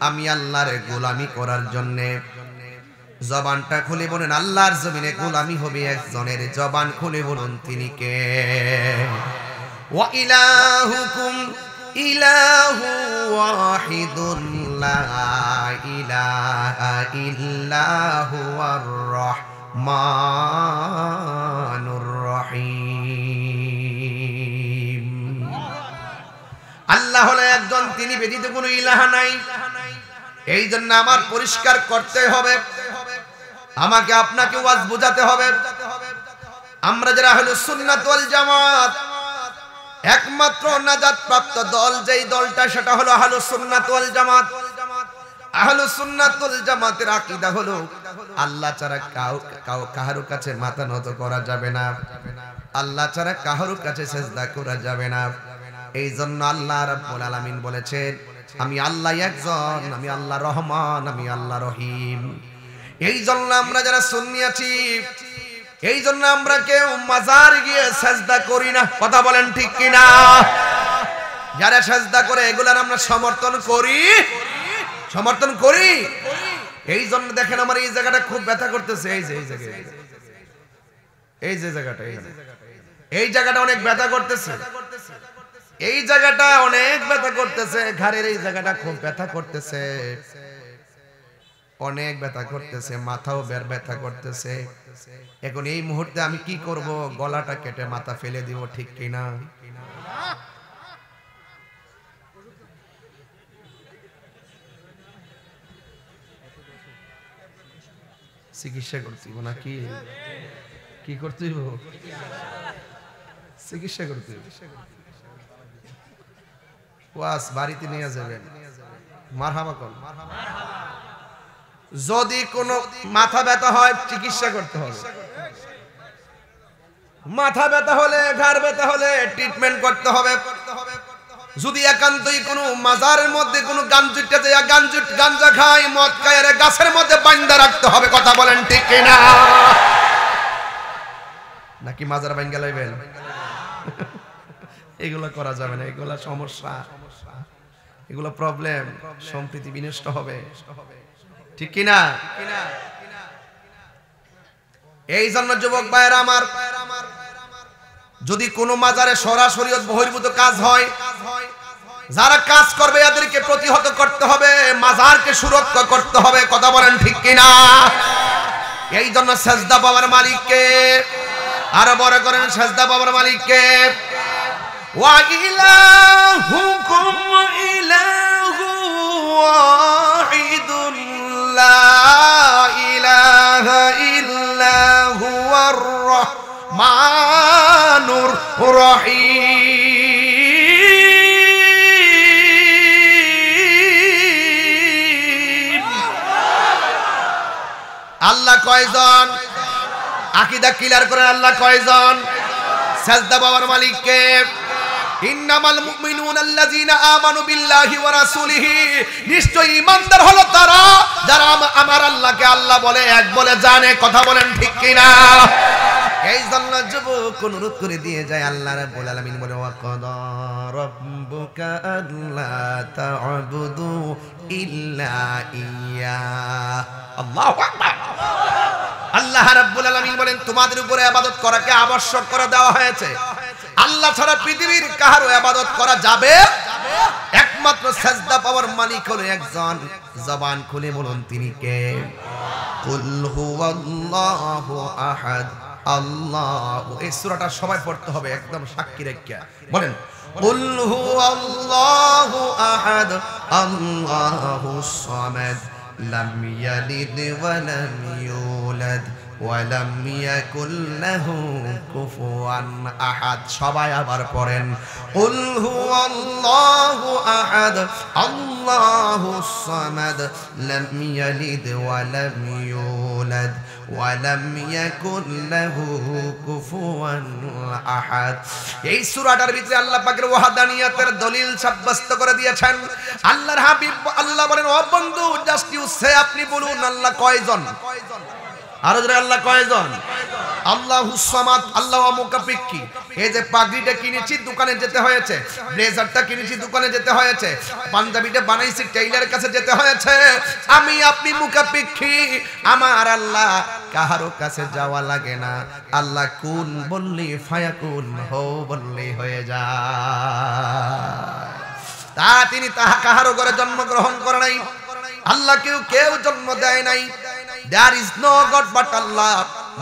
আমি আল্লাহর গোলামি করার জন্য। জবানটা খুলে বলেন আল্লাহর জমিনে গোলামি হবে একজনের। জবান খুলে বলুন তিনি কে? ওয়া ইলাহুকুম ইলাহু ওয়াহিদুন লা ইলাহা ইল্লা হুয়ার রহমানুর রহিম। আল্লাহ হলো একজন, তিনি ব্যতীত কোনো ইলাহ নাই। এই জন্য আমার পরিষ্কার করতে হবে, আমাকে আপনাকে ওয়াজ বোঝাতে হবে। আমরা যারা আহলুস সুন্নাত ওয়াল জামাত, একমাত্র নাজাত প্রাপ্ত দল যেই দলটা সেটা হলো আহলুস সুন্নাত ওয়াল জামাত। আহলুস সুন্নাত ওয়াল জামাতের আকীদা হলো আল্লাহ ছাড়া কারো কাছে মাথা নত করা যাবে না, আল্লাহ ছাড়া কারো কাছে সিজদা করা যাবে না। এই জন্য আল্লাহ রাব্বুল আলামিন বলেছেন আমি আল্লাহ একজন, আমি আল্লাহ রহমান, আমি আল্লাহ রহিম। এই জন্য আমরা যারা সুন্নি আছি, এই জন্য আমরা কেউ মাজার গিয়ে সিজদা করি না। কথা বলেন ঠিক কিনা? যারা সিজদা করে এগুলার আমরা সমর্থন করি, সমর্থন করি। এই জন্য দেখেন আমার এই জায়গাটা খুব ব্যথা করতেছে। এই যে জায়গাটা, এই জায়গাটা অনেক ব্যথা করতেছে। এই জায়গাটা অনেক ব্যথা করতেছে, ঘাড়ের এই জায়গাটা খুব ব্যথা করতেছে, অনেক ব্যথা করতেছে, মাথাও ব্যথা করতেছে। এখন এই মুহূর্তে আমি কি করব? গলাটা কেটে মাথা ফেলে দিব, ঠিক কিনা? চিকিৎসা করতে না কি কি করতে হইব? চিকিৎসা করতে হইব। ওয়াজ বাড়িতে নিয়ে যাবেন। মারহাবা কোন? যদি কোনো মাথা ব্যথা হয় চিকিৎসা করতে হবে। মাথা ব্যথা হলে, ঘাড় ব্যথা হলে ট্রিটমেন্ট করতে হবে। যদি একান্তই কোনো মাজারের মধ্যে কোনো গাঞ্জা খায়, মদ খায়, গাছের মধ্যে বান্ধা রাখতে হবে। কথা বলেন ঠিক কিনা? নাকি মাজার ভাঙ্গা লইবেন? এগুলো করা যাবে না, এগুলো সমস্যা, এগুলো প্রবলেম, সম্প্রীতি বিনষ্ট হবে, ঠিক কিনা? এই জন্য যুবক ভাইরা আমার, যদি কোনো মাজারে সরাসরি বহির্ভূত কাজ হয়, যারা কাজ করবে এদেরকে প্রতিহত করতে হবে, মাজারকে সুরক্ষা করতে হবে। কথা বলেন ঠিক কিনা? এই জন্য সেজদা পাওয়ার মালিককে আরো বড় করেন, সেজদা পাওয়ার মালিককে। ওয়া ইলাহুকুম ইলাহু ওয়াহিদুন লা ইলাহা ইল্লা হুয়ার রহমানুর রহিম। আল্লাহ কয়জন? আকীদা ক্লিয়ার করেন, আল্লাহ কয়জন? সাজদা পাওয়ার মালিককে। ইন্নামাল মুমিনুনা আল্লাযীনা আমানু বিল্লাহি ওয়া রাসূলিহি, নিশ্চয়ই ঈমানদার হলো তারা যারা আমার আল্লাহকে আল্লাহ বলে, এক বলে জানে। কথা বলেন ঠিক কিনা? এই জন্য যুবক অনুরোধ করে দিয়ে যায়, আল্লাহ রাব্বুল আলামিন বলে ওয়া কাদা রাব্বুকা আল্লা তা'বুদু ইল্লা ইয়্যা। আল্লাহু আকবার। আল্লাহ রাব্বুল আলামিন বলেন তোমাদের উপরে ইবাদত করাকে আবশ্যক করে দেওয়া হয়েছে। আল্লাহ ছাড়া পৃথিবীর কারো ইবাদত করা যাবে? একমাত্র সাজদা পাওয়ার মালিক হলো একজন। জবান খুলে বলুন তিনি কে? কুল হুয়াল্লাহু আহাদ আল্লাহ। এই সূরাটা সবাই পড়তে হবে একদম সাক্ষী রেখে। বলেন কুল হুয়াল্লাহু আহাদ আল্লাহুস সামাদ লাম ইয়ালিদ ওয়া লাম ইউলাদ ওয়া লাম ইয়াকুল লাহু কুফুয়ান আহাদ। সবাই আবার পড়েন কুল হুয়াল্লাহু আহাদ আল্লাহুস সামাদ লাম ইয়ালিদ ওয়া লাম ইউলাদ ওয়া লাম ইয়াকুল লাহু কুফুয়ান আহাদ। এই সূরাটার ভিতরে আল্লাহ পাকের ওয়াহদানিয়তের দলিল সাব্যস্ত করে দিয়েছেন। আল্লাহর হাবিব আল্লাহ বলেন, ও বন্ধু জাস্ট ইউ সে, আপনি বলুন আল্লাহ কয়জন? আরো জোরে আল্লাহ কয়জন? আল্লাহুস সামাদ। আল্লাহ মুকাফিকি। এই যে পাগড়িটা কিনেছি দোকানে যেতে হয়েছে, ব্লেজারটা কিনেছি দোকানে যেতে হয়েছে, পাঞ্জাবিটা বানাইছি টেইলারের কাছে যেতে হয়েছে। আমি আপনি মুকাফিকি, আমার আল্লাহ কাহারো কাছে যাওয়া লাগে না। আল্লাহ কুন বললি ফায়াকুন, হো বললি হয়ে যায়। তা তিনি তাহা কাহারো ঘরে জন্মগ্রহণ করে নাই। আল্লাহ কেউ জন্ম দেয় নাই। There is no God but Allah.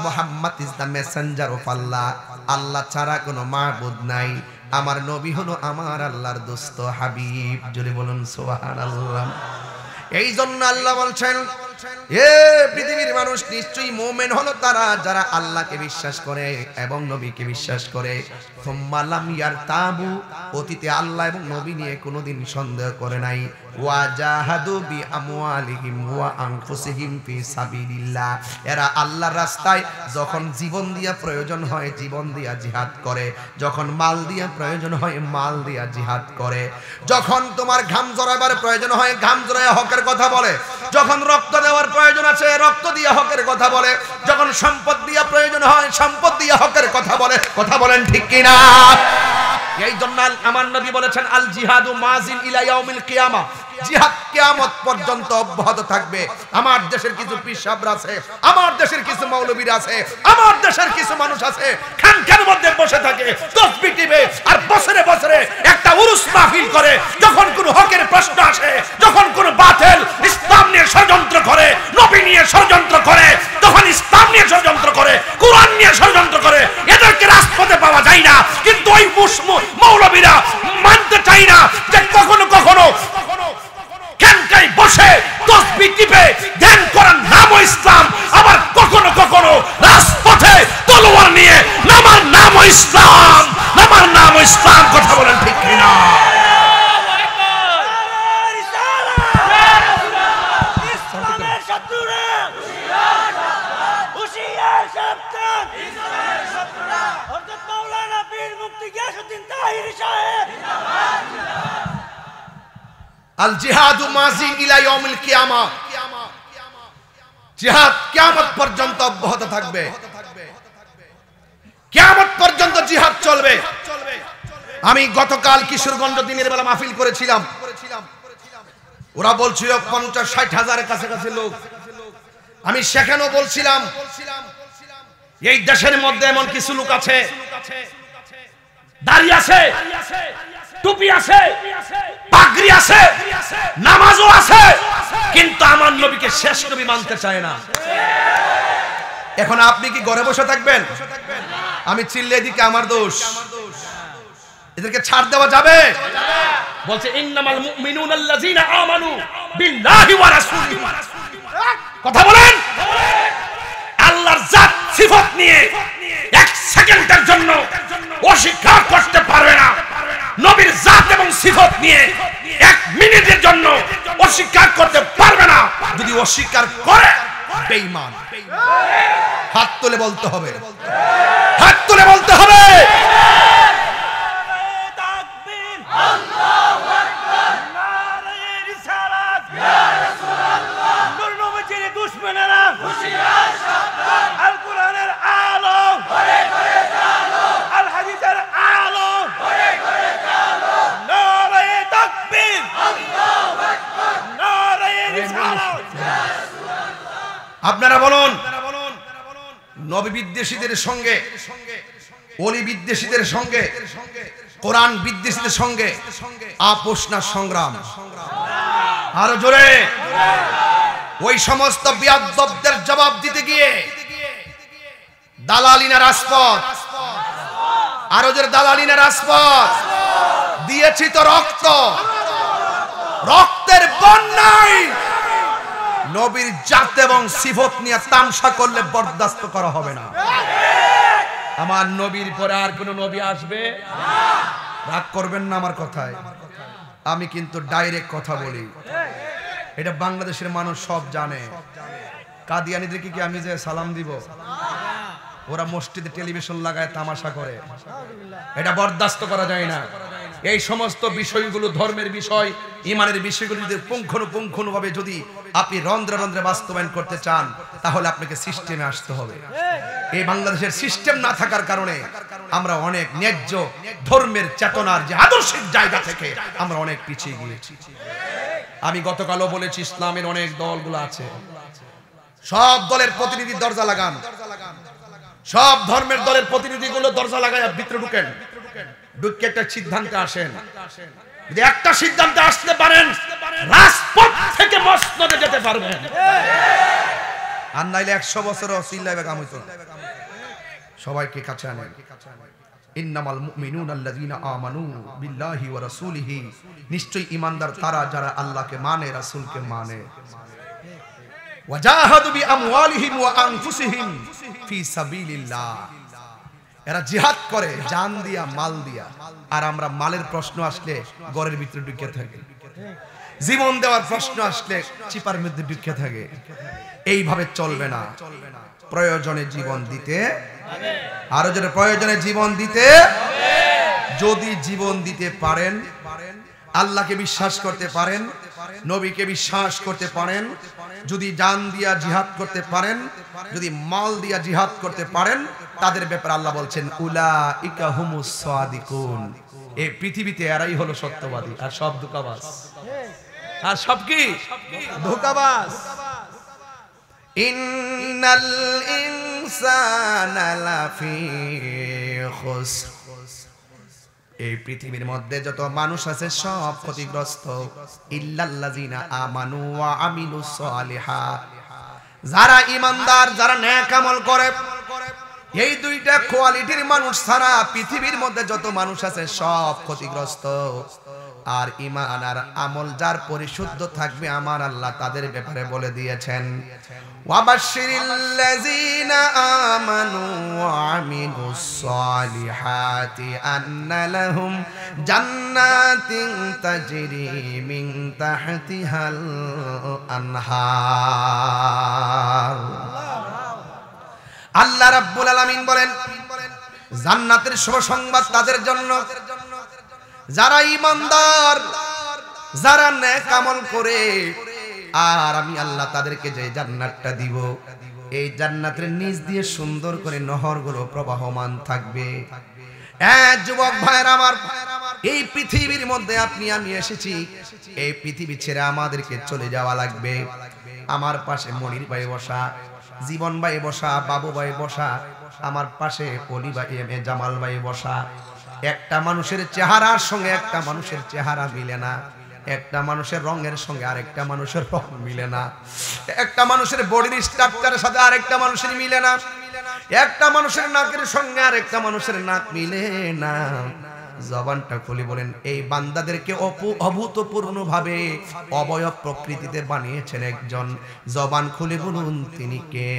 Muhammad is the messenger of Allah. আল্লাহ ছাড়া কোনো মাবুদ নাই। আমার নবী হলো আমার আল্লাহর দোস্ত হাবিব। জোরে বলুন সুবহানাল্লাহ। এই জন্য আল্লাহ বলছেন, এ পৃথিবীর মানুষ নিশ্চয়ই মুমিন হলো তারা যারা আল্লাহকে বিশ্বাস করে এবং নবীকে বিশ্বাস করে। সুম্মা লাম ইয়ারতাবু, অতীতে আল্লাহ এবং নবী নিয়ে কোনোদিন সন্দেহ করে নাই। ওয়া জাহাদু বি আমওয়ালিহিম ওয়া আনফুসিহিম ফি সাবিলিল্লাহ, এরা আল্লাহর রাস্তায় যখন জীবন দিয়া প্রয়োজন হয় জীবন দিয়া জিহাদ করে, যখন মাল দিয়া প্রয়োজন হয় মাল দিয়া জিহাদ করে, যখন তোমার ঘাম ঝরাবার প্রয়োজন হয় ঘাম ঝরায় হকের কথা বলে, যখন রক্ত দেওয়ার প্রয়োজন আছে রক্ত দিয়ে হকের কথা বলে, যখন সম্পদ দিয়া প্রয়োজন হয় সম্পদ দিয়ে হকের কথা বলে। কথা বলেন ঠিক কিনা? এই জন্য আমার নবী বলেছেন, আল জিহাদু মাজিন ইলা ইয়াউমিল কিয়ামা, জিহাদ কিয়ামত পর্যন্ত অব্যাহত থাকবে। আমার দেশের কিছু পীর সাহেবরা আছে, আমার দেশের কিছু মৌলবীরা আছে, আমার দেশের কিছু মানুষ আছে খানকার মধ্যে বসে থাকে তাসবিহ দিবে আর বছরে বছরে একটা উরুস মাহফিল করে। যখন কোনো হকের প্রশ্ন আসে, যখন কোনো বাতিল ইসলাম নিয়ে ষড়যন্ত্র করে, নবী নিয়ে ষড়যন্ত্র করে, তখন ইসলাম নিয়ে ষড়যন্ত্র করে, কোরআন নিয়ে ষড়যন্ত্র করে, এদেরকে রাজপথে পাওয়া যায় না। কিন্তু ওই মৌলবীরা মানতে চায় না যে কখনো কখনো কেনকাই বসে তাসবিহ দিবে, ধ্যান করার নামও ইসলাম, আবার কখনো কখনো রাজপথে তলোয়ার নিয়ে নামার নামও ইসলাম, নামার নামও ইসলাম। কথা বলেন ঠিক কিনা? আল জিহাদু মাজিন ইলা ইয়াউমিল কিয়ামা, জিহাদ কিয়ামত পর্যন্ত অব্যাহত থাকবে, কিয়ামত পর্যন্ত জিহাদ চলবে। আমি গতকাল কিশোরগঞ্জ দিনের বেলা মাহফিল করেছিলাম, ওরা বলছিল 50-60 হাজারের কাছাকাছি লোক। আমি সেখানেও বলছিলাম এই দেশের মধ্যে এমন কিছু লোক আছে, দাড়ি আছে, টুপি আছে, পাগড়ি আছে, নামাজও আছে, কিন্তু আমার নবীকে শেষ নবী মানতে চায় না। এখন আপনি কি ঘরে বসে থাকবেন? আমি চিল্লে দিকে আমার দোষ, এদেরকে ছাড় দেওয়া যাবে? বলছে ইন্নামাল মুমিনুনাল্লাযীনা আমানু বিল্লাহি ওয়া রাসূলিহি। কথা বলেন। আল্লাহর জাত সিফাত নিয়ে এক সেকেন্ডের জন্য অস্বীকার করতে পারবে না। নবীর জাত এবং সিফাত নিয়ে এক মিনিটের জন্য অস্বীকার করতে পারবে না। যদি অস্বীকার করে বেঈমান। হাত তুলে বলতে হবে, হাত তুলে বলতে হবে। আপনারা বলুন, নবী বিদ্বেষীদের সঙ্গে, ওলি বিদ্বেষীদের সঙ্গে, কোরআন বিদ্বেষীদের সঙ্গে আপোষ না সংগ্রাম? আরো জোরে। ওই সমস্ত বিয়াদ্দবদের জবাব দিতে গিয়ে দালালিনা রাজপথ, আরো জোরে দালালিনা রাজপথ, দিয়েছি তো রক্ত, রক্তের বন্যায় নবীর জাত এবং সিফত নিয়ে তামসা করলে বরদাস্ত করা হবে না। আমার নবীর পরে আর কোন নবী আসবে না। রাগ করবেন না আমার কথায়, আমি কিন্তু ডাইরেক্ট কথা বলি, এটা বাংলাদেশের মানুষ সব জানে। কাদিয়ানীদেরকে কি আমি যে সালাম দিব? ওরা মসজিদে টেলিভিশন লাগায় তামাশা করে, এটা বরদাস্ত করা যায় না। এই সমস্ত বিষয়গুলো ধর্মের বিষয়, ইমানের বিষয়গুলো যদি পুঙ্খানুপুঙ্খানুভাবে যদি আপনি রন্ধ্রে রন্ধ্রে বাস্তবায়ন করতে চান, তাহলে আপনাকে সিস্টেমে আসতে হবে। এই বাংলাদেশের সিস্টেম না থাকার কারণে আমরা অনেক ন্যায্য ধর্মের চেতনার যে আদর্শিক জায়গা থেকে আমরা অনেক পিছিয়ে গিয়েছি। আমি গতকালও বলেছি, ইসলামের অনেক দলগুলো আছে, সব দলের প্রতিনিধি দরজা লাগান, সব ধর্মের দলের প্রতিনিধিগুলো দরজা লাগায় ভিতরে ঢুকেন, ঢুকে একটা সিদ্ধান্তে আসেন। যদি একটা সিদ্ধান্তে আসতে পারেন, রাজপথ থেকে মসনদে যেতে পারবেন, আর নাইলে 100 বছরও চিল্লাইবে কাম হইতো না। সবাইকে কাছে আনেন। ইন্নামাল মুমিনুনা আল্লাযীনা আমানু বিল্লাহি ওয়া রাসূলিহি, নিশ্চয়ই ঈমানদার তারা যারা আল্লাহকে মানে, রাসূলকে মানে। ওয়াজাহাদু বিআমওয়ালিহিম ওয়া আনফুসিহিম ফি সাবিলিল্লাহ, এরা জিহাদ করে জান দিয়া, মাল দিয়া। আর আমরা মালের প্রশ্ন আসলে ঘরের ভিতরে ঢুকে থাকি, জীবন দেওয়ার প্রশ্ন আসলে চিপার মধ্যে ঢুকে থাকে। এইভাবে চলবে না। প্রয়োজনে জীবন দিতে হবে, আরো যারা প্রয়োজনে জীবন দিতে হবে। যদি জীবন দিতে পারেন, আল্লাহকে বিশ্বাস করতে পারেন, নবীকে বিশ্বাস করতে পারেন, যদি জান দিয়া জিহাদ করতে পারেন, যদি মাল দিয়া জিহাদ করতে পারেন, তাদের ব্যাপারে আল্লাহ বলছেন উলাইকা হুমুস সাদিকুন, এই পৃথিবীতে এরাই হলো সত্যবাদী, আর সব ধোঁকাবাজ। আর সব কি ধোঁকাবাজ। ইন্নাল ইনসানা লাফি খুসর, এই পৃথিবীর মধ্যে যত মানুষ আছে সব ক্ষতিগ্রস্ত। ইল্লাল্লাযিনা আমানু ওয়া আমিলুস সালিহাত, যারা ঈমানদার, যারা নেক আমল করে, এই দুইটা কোয়ালিটির মানুষ ছাড়া পৃথিবীর মধ্যে যত মানুষ আছে সব ক্ষতিগ্রস্ত। আর ঈমান আর আমল যার পরিশুদ্ধ থাকবে, আমার আল্লাহ তাদের ব্যাপারে বলে দিয়েছেন ওয়াবাশশিরিল্লাযীনা আমানু ওয়া আমিলুস সালিহাতি আন্না লাহুম জান্নাতিন তাজরি মিন তাহতিহাল আনহার। আল্লাহ রাব্বুল আলামিন বলেন, জান্নাতের শুভ সংবাদ তাদের জন্য যারা ঈমানদার, যারা নেক আমল করে। আর আমি আল্লাহ তাদেরকে যে জান্নাতটা দিব, এই জান্নাতের নিচ দিয়ে সুন্দর করে নহরগুলো প্রবাহমান থাকবে। যুবক ভাইরা আমার, এই পৃথিবীর মধ্যে আপনি আমি এসেছি, এই পৃথিবী ছেড়ে আমাদেরকে চলে যাওয়া লাগবে। আমার পাশে মনির ভাই বসা, জীবন ভাই বসা, বাবু ভাই বসা, আমার পাশে অলি ভাই, এম এ জামাল ভাই বসা। একটা মানুষের চেহারার সঙ্গে একটা মানুষের চেহারা মিলে না, একটা মানুষের রঙের সঙ্গে আরেকটা মানুষের রং মিলে না, একটা মানুষের বডির স্ট্রাকচারের সাথে আরেকটা মানুষের মিলে না, একটা মানুষের নাকের সঙ্গে আরেকটা মানুষের নাক মিলে না। জবানটা খুলে বলেন, এই বান্দাদেরকে অভূতপূর্ণ ভাবে অবয়ব প্রকৃতিতে বানিয়েছেন একজন। জবান খুলে বলুন তিনি কে?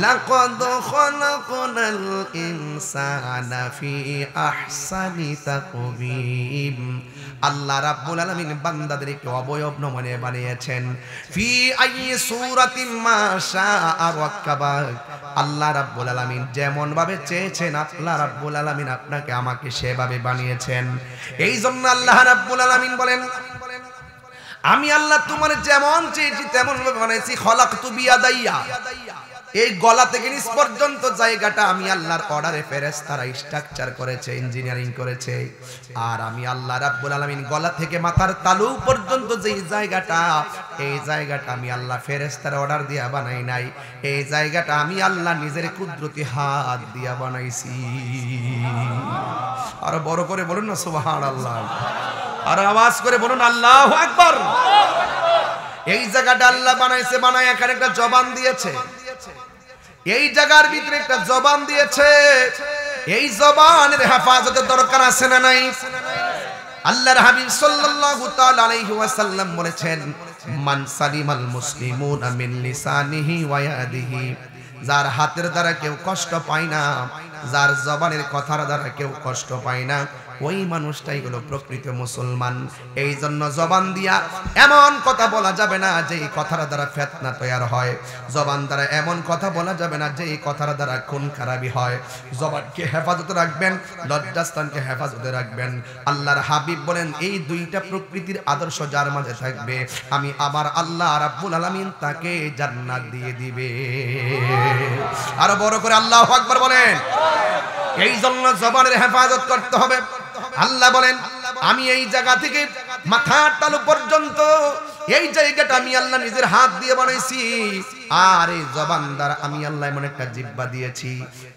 লাকাদ খালাকনাল ইনসানা ফি আহসানি তাকবীম। আল্লাহ রাব্বুল আলামিন বান্দাদেরকে অবয়ব নমুনে বানিয়েছেন। ফি আইয়ি সূরাতিন মা শাআ রাক্কাবা। আল্লাহ রাব্বুল আলামিন যেমন ভাবে চেয়েছেন, আল্লাহ রাব্বুল আলামিন আপনাকে আমাকে সেভাবে বানিয়েছেন। এই জন্য আল্লাহ রাব্বুল আলামিন বলেন, আমি আল্লাহ তোমার যেমন চেয়েছি তেমন ভাবে বানিয়েছি। খলাকতু বিয়াদাইয়া, এই গলা থেকে নিচ পর্যন্ত জায়গাটা আমি আল্লাহর অর্ডারে ফেরেশতারা স্ট্রাকচার করেছে, ইঞ্জিনিয়ারিং করেছে। আর আমি আল্লাহ রাব্বুল আলামিন গলা থেকে মাথার তালু পর্যন্ত যেই জায়গাটা, এই জায়গাটা আমি আল্লাহ ফেরেশতার অর্ডার দিয়া বানাই নাই, এই জায়গাটা আমি আল্লাহ নিজের কুদরতি হাত দিয়া বানাইছি। আর বড় করে বলুন না সুবহানাল্লাহ, আর আওয়াজ করে বলুন আল্লাহু আকবার। এই জায়গাটা আল্লাহ বানাইছে, বানায় এখানে একটা জবান দিয়েছে। এই জায়গার ভিতরে একটা জবান দিয়েছে। এই জবানের হেফাজতের দরকার আছে না নাই? আল্লাহর হাবিব সাল্লাল্লাহু তাআলা আলাইহি ওয়াসাল্লাম বলেছেন, মান সালিমাল মুসলিমুনা মিন লিসানিহি ওয়া ইয়াদিহি, যার হাতের দ্বারা কেউ কষ্ট পায় না, যার জবানের কথার দ্বারা কেউ কষ্ট পায় না, ওই মানুষটাই হলো প্রকৃত মুসলমান। এই জন্য জবান দিয়া এমন কথা বলা যাবে না যে কথার দ্বারা ফিতনা তৈরি হয়। জবান দ্বারা এমন কথা বলা যাবে না যে কথার দ্বারা খুন খারাপি হয়। জবানকে হেফাজতে রাখবেন, লজ্জাস্থানকে হেফাজতে রাখবেন। আল্লাহর হাবিব বলেন, এই দুইটা প্রকৃতির আদর্শ যার মাঝে থাকবে, আমি আবার আল্লাহ রাব্বুল আলামিন তাকে জান্নাত দিয়ে দিবে। আরো বড় করে আল্লাহু আকবার বলেন। এই জন্য জবানের হেফাজত করতে হবে। আল্লাহ বলেন, আমি এই জায়গা থেকে মাথার তালু পর্যন্ত এই জায়গাটা আমি আল্লাহ নিজের হাত দিয়ে বানাইছি। আর এই জবান দ্বারা আমি আল্লাহ এমন একটা জিহ্বা দিয়েছি,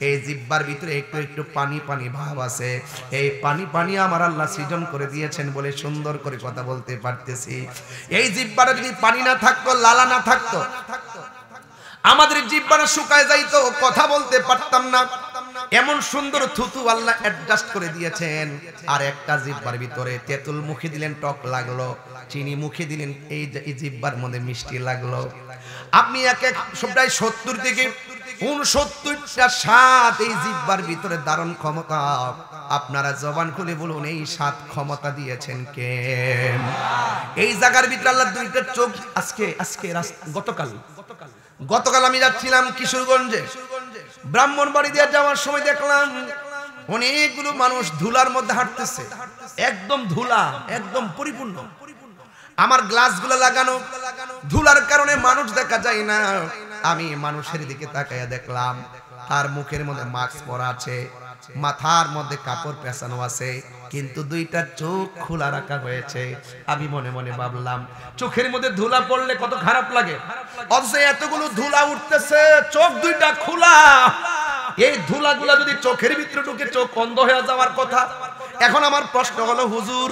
এই জিহ্বার ভিতরে একটু একটু পানি পানি ভাব আছে। এই পানি পানি আমার আল্লাহ সৃজন করে দিয়েছেন বলে সুন্দর করে কথা বলতে পারতেছি। এই জিহ্বাটা যদি পানি না থাকতো, লালা না থাকতো, আমাদের জিহ্বাটা শুকায় যাইতো, কথা বলতে পারতাম না। এমন সুন্দর থুতু আল্লাহ অ্যাডজাস্ট করে দিয়েছেন। আর একটা জিহ্বার ভিতরে তেঁতুল মুখে দিলেন, টক লাগলো, চিনি মুখে দিলেন, এই জিহ্বার মধ্যে মিষ্টি লাগলো। আপনি এক এক সবটাই 70 থেকে 69টা স্বাদ এই জিহ্বার ভিতরে ধারণ ক্ষমতা। আপনারা জবান খুলে বলুন, এই স্বাদ ক্ষমতা দিয়েছেন কে? এই জায়গার ভিতরে আল্লাহ দুইটা চোখ। গতকাল আমি যাচ্ছিলাম কিশোরগঞ্জে, ব্রাহ্মণবাড়ি দিয়ে যাওয়ার সময় দেখলাম অনেকগুলো মানুষ ধুলার মধ্যে হাঁটতেছে। একদম ধুলা, একদম পরিপূর্ণ। আমার গ্লাসগুলো লাগানো, ধুলার কারণে মানুষ দেখা যায় না। আমি মানুষের দিকে তাকাইয়া দেখলাম তার মুখের মধ্যে মাস্ক পরা আছে, মাথার মধ্যে কাপড় পেঁচানো আছে, কিন্তু দুইটা চোখ খোলা রাখা হয়েছে। আমি মনে মনে ভাবলাম, চোখের মধ্যে ধুলা পড়লে কত খারাপ লাগে, অথচ এতগুলো ধুলা উঠতেছে, চোখ দুইটা খোলা। এই ধুলাগুলা যদি চোখের ভিতরে ঢুকে চোখ অন্ধ হয়ে যাওয়ার কথা। এখন আমার প্রশ্ন হলো, হুজুর,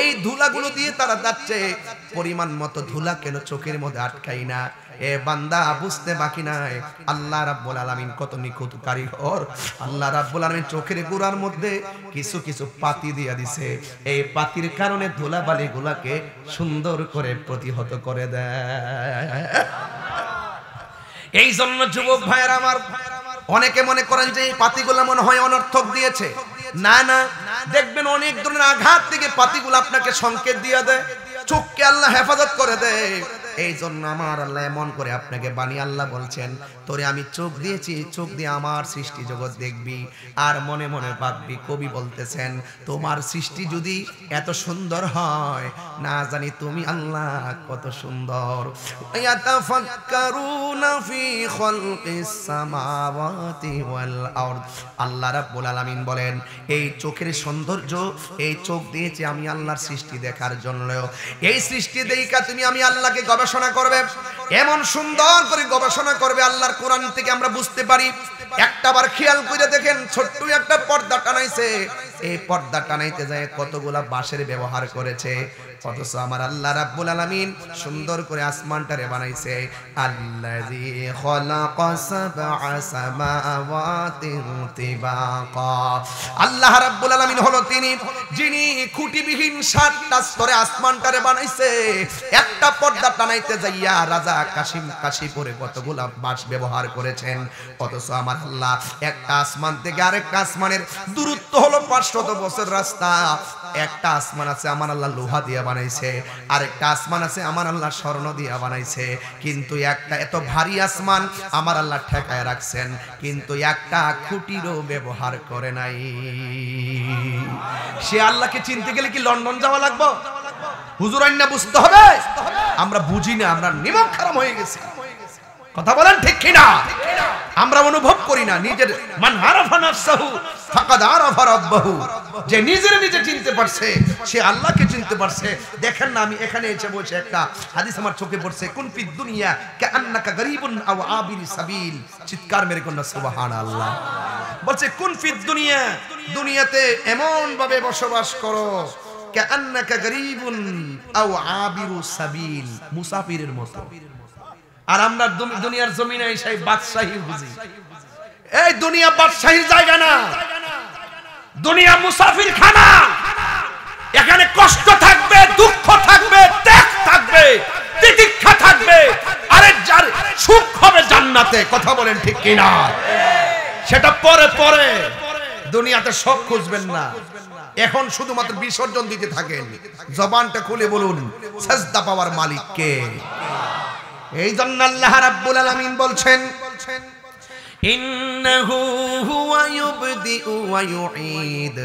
এই ধুলাগুলো দিয়ে তারা যাচ্ছে, পরিমাণ মতো ধুলা কেন চোখের মধ্যে আটকাই না? এ বান্দা, বুঝতে বাকি নাই আল্লাহ রাব্বুল আলামিন কত নিখুঁত কারিগর। আল্লাহ রাব্বুল আলামিন চোখের গোড়ার মধ্যে কিছু কিছু পাতি দিয়া দিছে। এই পাতির কারণে ধুলাবালি গুলাকে সুন্দর করে প্রতিহত করে দেয়। এই জন্য যুবক ভাইয়েরা আমার, অনেকে মনে করেন যে এই পাতিগুলো মনে হয় অনর্থক দিয়েছে। না না, দেখবেন অনেক ধরনের আঘাত থেকে পাতিগুলো আপনাকে সংকেত দিয়ে দেয়, চোখকে আল্লাহ হেফাজত করে দেয়। এই জন্য আমার আল্লাহ এমন করে আপনাকে বানিয়ে আল্লাহ বলছেন, তোরে আমি চোখ দিয়েছি, চোখ দিয়ে আমার সৃষ্টি জগৎ দেখবি আর মনে মনে ভাববি। কবি বলতেছেন, তোমার সৃষ্টি যদি এত সুন্দর হয়, না জানি তুমি আল্লাহ কত সুন্দর। ইয়াতাফাক্কারুনা ফি খালকিস সামাওয়াতি ওয়াল আরদ। আল্লাহ রাব্বুল আলামিন বলেন, এই চোখের সৌন্দর্য, এই চোখ দিয়েছি আমি আল্লাহর সৃষ্টি দেখার জন্য। এই সৃষ্টি দেখা তুমি আমি আল্লাহকে গবেষণা করবে, এমন সুন্দর করে গবেষণা করবে। আল্লাহর কোরআন থেকে আমরা বুঝতে পারি। একটাবার খেয়াল করে দেখেন, ছোট্ট একটা পর্দা টানাইছে, এই পর্দা টানাইতে যায় কতগুলা বাঁশের ব্যবহার করেছে। অথচ আমার আল্লাহ রাব্বুল আলামিন সুন্দর করে আসমানটারে বানাইছে। আল্লাযী খালাকাস সাবআ সামাওয়াতিন তিবাকা। আল্লাহ রাব্বুল আলামিন হলো তিনি যিনি খুঁটিবিহীন 7টা স্তরে আসমানটারে বানাইছে। একটা পর্দা টানাইতে যাইয়া রাজা কাশিপুরে কতগুলা বাঁশ ব্যবহার করেছেন। অথচ আমার আল্লাহ একটা আসমান থেকে আরেকটা আসমানের দূরত্ব হলো 500 বছর রাস্তা। একটা আসমান আছে আমার আল্লাহ লোহা দিয়ে বানাইছে, আরেকটা আসমান আছে আমার আল্লাহ স্বর্ণ দিয়ে বানাইছে। কিন্তু একটা এত ভারী আসমান আমার আল্লাহ ঠেকায় রাখছেন, কিন্তু একটা খুঁটিরও ব্যবহার করে নাই। সে আল্লাহকে চিনতে গেলে কি লন্ডন যাওয়া লাগবে? হুজুর আইনা বুঝতে হবে। আমরা বুঝি না, আমরা নিমক খারাপ হয়ে গেছি। কথা বলেন ঠিক কিনা? আমরা অনুভব করি না। নিজের মান আরাফা নাফসাহু ফাকাদ আরাফা রাব্বাহু। যে নিজের নিজে চিনতে পারছে, সে আল্লাহকে চিনতে পারছে। দেখেন না, আমি এখানে এসে বসে একটা হাদিস আমার চোখে পড়ছে, কুন ফিদ দুনিয়া কাআন্নাকা গরীবুন আও আবির সাবিল। চিৎকার মেরে কোন সুবহানাল্লাহ। বলছে কুন ফিদ দুনিয়া, দুনিয়াতে এমন ভাবে বসবাস করো, কাআন্নাকা গরীবুন, আও আবিরু সাবিল, মুসাফিরের মতো। আর আমরা দুনিয়ার জমিনে এসে বাদশাহী বুঝি। এই দুনিয়া বাদশাহীর জায়গা না, দুনিয়া মুসাফির খানা। এখানে কষ্ট থাকবে, দুঃখ থাকবে, ত্যাগ থাকবে, তিতিক্ষা থাকবে, আরে যার সুখ হবে জান্নাতে। কথা বলেন ঠিক কিনা? সেটা পরে পরে, দুনিয়াতে সব খুঁজবেন না, এখন শুধুমাত্র বিসর্জন দিতে থাকেন। জবানটা খুলে বলুন সাজদা পাওয়ার মালিক কে? এই জন্য আল্লাহ রাব্বুল আলামিন বলছেন ইন্নাহু হুয়া ইউবদিউ ওয়া ইউঈদ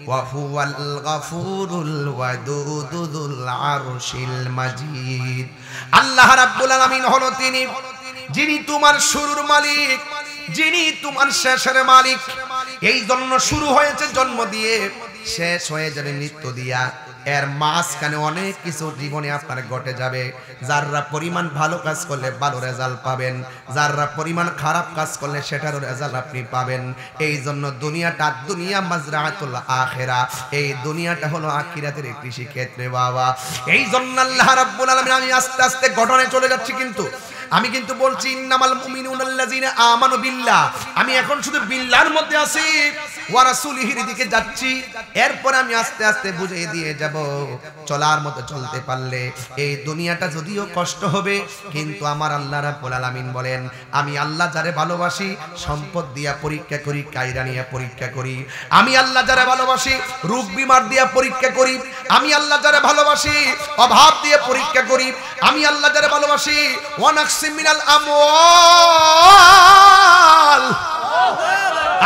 ওয়া হুয়াল গাফুরুল ওয়াদুদু যুল আরশিল মাজিদ। আল্লাহ রাব্বুল আলামিন হলো তিনি যিনি তোমার শুরুর মালিক, যিনি তোমার শেষের মালিক। এই জন্য শুরু হয়েছে জন্ম দিয়ে, শেষ হয়ে যাবে মৃত্যু দিয়া। এর মাঝখানে অনেক কিছু জীবনে আপনার ঘটে যাবে। যারা পরিমাণ ভালো কাজ করলে ভালো রেজাল্ট পাবেন, যারা পরিমাণ খারাপ কাজ করলে সেটারও রেজাল্ট আপনি পাবেন। এই জন্য দুনিয়াটা দুনিয়া মাজরাতুল আখিরা, এই দুনিয়াটা হলো আখিরাতের কৃষি ক্ষেত্রে বাবা। এই জন্য আল্লাহ রাব্বুল আলামিন, আমি আস্তে আস্তে ঘটনায় চলে যাচ্ছি, কিন্তু আমি কিন্তু বলছি ইন্নামাল মুমিনুনাল্লাযিনা আমানু বিল্লাহ। আমি এখন শুধু বিল্লাহর মধ্যে আছি, ওয়া রাসূলিহির দিকে যাচ্ছি। এরপর আমি আস্তে আস্তে বুঝিয়ে দিয়ে যাব, চলার মতো চলতে পারলে এই দুনিয়াটা যদিও কষ্ট হবে, কিন্তু আমার আল্লাহ রাব্বুল আলামিন বলেন আমি আল্লাহ যারে ভালোবাসি সম্পদ দিয়া পরীক্ষা করি, কায়রা নিয়ে পরীক্ষা করি। আমি আল্লাহ যারে ভালোবাসি রোগ বিমার দিয়া পরীক্ষা করি। আমি আল্লাহ যারে ভালোবাসি অভাব দিয়ে পরীক্ষা করি। আমি আল্লাহ যারে ভালোবাসি ওয়ানাকসিম মিনাল আমওয়াল,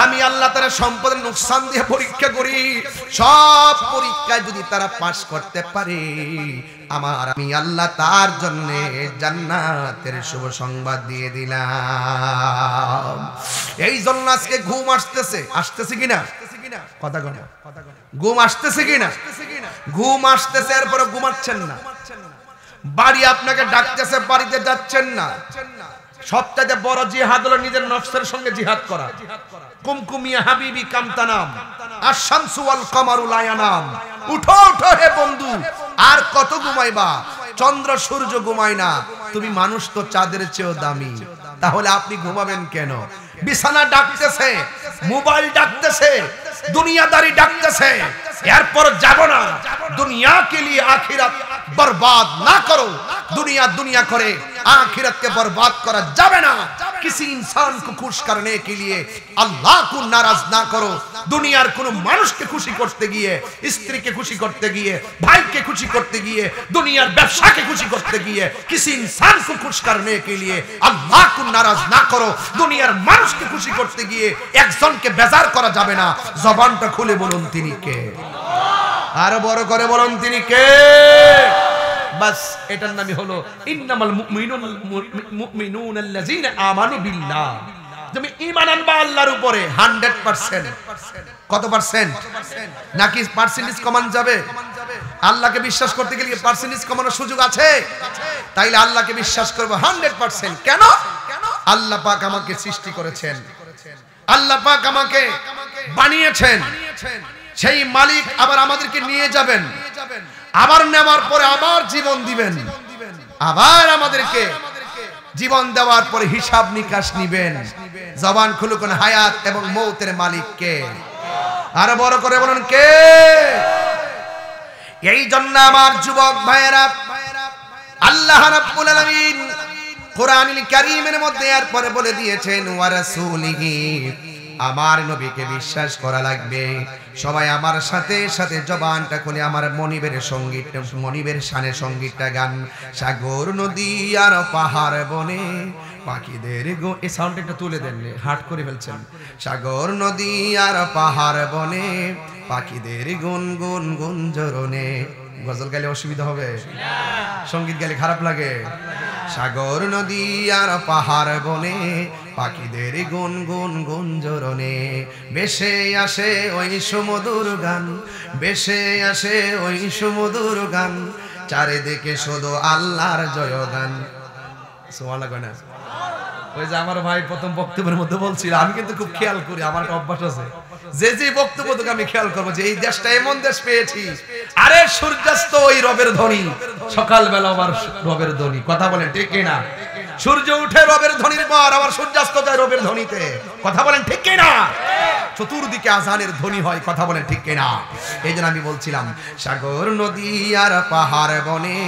আমি আল্লাহ তারা সম্পদের নুকসান দিয়ে পরীক্ষা করি। সব পরীক্ষায় যদি তারা পাস করতে পারে, আমি আল্লাহ তার জন্য জান্নাতের শুভ সংবাদ দিয়ে দিলাম। এই জন্য আজকে ঘুম আসতেছে কিনা? কথা বলেন, ঘুম আসতেছে কিনা? ঘুম আসতেছে, এরপরে ঘুমাচ্ছেন না। বাড়ি আপনাকে ডাকতেছে, বাড়িতে যাচ্ছেন না। সবচেয়ে বড় জিহাদ হলো নিজের নফসের সঙ্গে জিহাদ করা। কুমকুমিয়া হাবিবি কামতানাম আশ-শামসু ওয়াল কামারু লা ইয়ানাম। উঠো উঠো হে বন্ধু, আর কত ঘুমাইবা? চন্দ্র সূর্য ঘুমায় না, তুমি মানুষ তো চাঁদের চেয়েও দামি। তাহলে আপনি ঘুমাবেন কেন? বিছানা ডাকতেছে, মোবাইল ডাকতেছে, দুনিয়াদারি ডাকতেছে, এরপর যাব না। দুনিয়া কে লিয়ে আখিরাত बर्बाद ना करो। दुनिया दुनिया करे, आखिरत के बर्बाद करा जावे ना। किसी इंसान को खुश करने के लिए अल्लाह को नाराज ना करो। दुनियार कोनो मानुष के खुशी करते गिए, स्त्री के खुशी करते गिए, भाई के खुशी करते गिए, दुनियार व्यवसाय के खुशी करते गिए, किसी इंसान को खुश करने के लिए अल्लाह को नाराज ना करो। दुनियार मानुष के खुशी करते गिए एकजन के बेजार करा जावे ना। जबानटा खुले बोलुन तिनि के, আরো বড় করে বলুন তিনি কে? বাস এটার নামই হলো ইন্নামাল মুমিনুনাল্লাযিনা আমানু বিল্লাহ। তুমি ঈমান আনবা আল্লাহর উপরে 100%। কত পার্সেন্ট? নাকি পার্সেন্টেজ কমান যাবে? আল্লাহকে বিশ্বাস করতে গেলে পার্সেন্টেজ কমানোর সুযোগ আছে? তাইলে আল্লাহকে বিশ্বাস করব 100%। কেন? আল্লাহ পাক আমাকে সৃষ্টি করেছেন, আল্লাহ পাক আমাকে বানিয়েছেন। সেই মালিক আবার আমাদেরকে নিয়ে যাবেন, আবার নেওয়ার পরে আবার জীবন দিবেন, আবার আমাদেরকে জীবন দেওয়ার পরে হিসাব নিকাশ নিবেন। জবান খুলে কোন হায়াত এবং মৌতের মালিক কে? আরো বড় করে বলুন কে? এই জন্য আমার যুবক ভাইয়েরা, আল্লাহ রাব্বুল আলামিন কোরআনুল কারীমের মধ্যে এরপরে বলে দিয়েছেন ওয়া রাসূলিহি, আমার নবীকে বিশ্বাস করা লাগবে। সবাই আমার সাথে সাথে জবানটা খুলে আমার মনিবের সঙ্গীত, মনিবের শানে সঙ্গীতটা গান। সাগর নদী আর পাহাড় বনে পাখিদের গো, এই সাউন্ড একটু তুলে দেন, হাট করে ফেলছেন। সাগর নদী আর পাহাড় বনে পাখিদের গুন গুন গুঞ্জরণে। গজল গাইলে অসুবিধা হবে? সঙ্গীত গাইলে খারাপ লাগে? সাগর নদী আর পাহাড় বনে পাখিদের গুন গুন গুঞ্জরণে ভেসে আসে ওই সুমধুর গান, ভেসে আসে ওই সুমধুর গান, চারিদিকে শুধু আল্লাহর জয়গান। সুবহানাল্লাহ। ওই যে আমার ভাই প্রথম বক্তব্যের মধ্যে বলছিল, আমি কিন্তু খুব খেয়াল করি, আমার একটা অভ্যাস আছে, যে বক্তব্য তোকে আমি খেয়াল করবো যে এই দেশটা এমন দেশ পেয়েছি, আরে সূর্যাস্ত ওই রবের ধ্বনি, সকালবেলা আবার রবের ধ্বনি, কথা বলেন ঠিক কিনা? সূর্য উঠে রবের ধ্বনির পর আবার সূর্যাস্ত যায় রবের ধ্বনিতে, কথা বলেন ঠিক কিনা? চতুর্দিকে আজানের ধ্বনি হয়, কথা বলেন ঠিক কিনা? এই জন্য আমি বলছিলাম, সাগর নদী আর পাহাড় বনে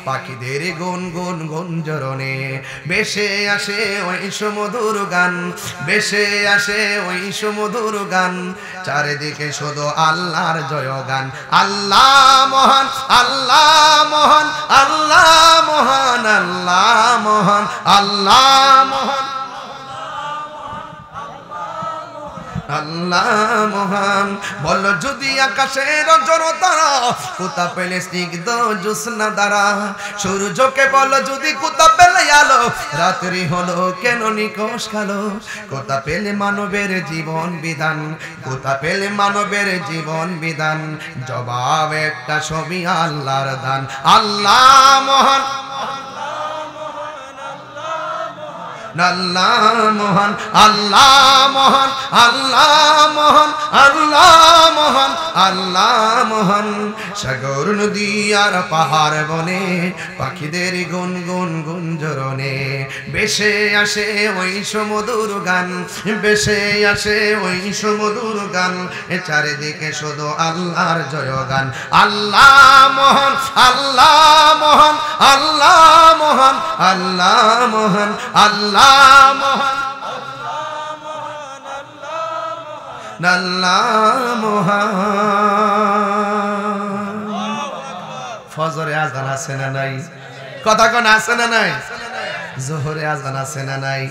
পাখিদের গুন গুন গুঞ্জরণে বেশে আসে ওই সুমধুর গান, বেশে আসে ওই সুমধুর গান, চারিদিকে শুধু আল্লাহর জয়গান। আল্লাহ মহান, আল্লাহ মহান, আল্লাহ মহান, আল্লাহ মহান, আল্লাহ মহান, আল্লাহ মহান। বল যদি আকাশের জড়তারা কোথা পেলে স্নিগ্ধ জ্যোৎস্না দ্বারা, সূর্যকে বল যদি কোথা পেলে আলো, রাত্রি হলো কেন নিকষ কালো, কোথা পেলে মানবের জীবন বিধান, কোথা পেলে মানবের জীবন বিধান, জবাব একটা ছবি আল্লাহর দান। আল্লাহ মহান, আল্লাহ মহান, আল্লাহ মহান, আল্লাহ মহান, আল্লাহ মহান, আল্লাহ মহান। সাগর নদী আর পাহাড় বনে পাখিদের গুন গুন গুঞ্জরণে বেশে আসে ওই সুমধুর গান, বেশে আসে ওই সুমধুর গান, চারিদিকে শুধু আল্লাহর জয়গান। আল্লাহ মহান, আল্লাহ মহান, আল্লাহ মহান, আল্লাহ মহান, আল্লাহ মহান, আল্লাহ মহান। ফজরে আজান আছে না নাই? কথা কোন আছে না নাই? জোহরে আজান আছে না নাই?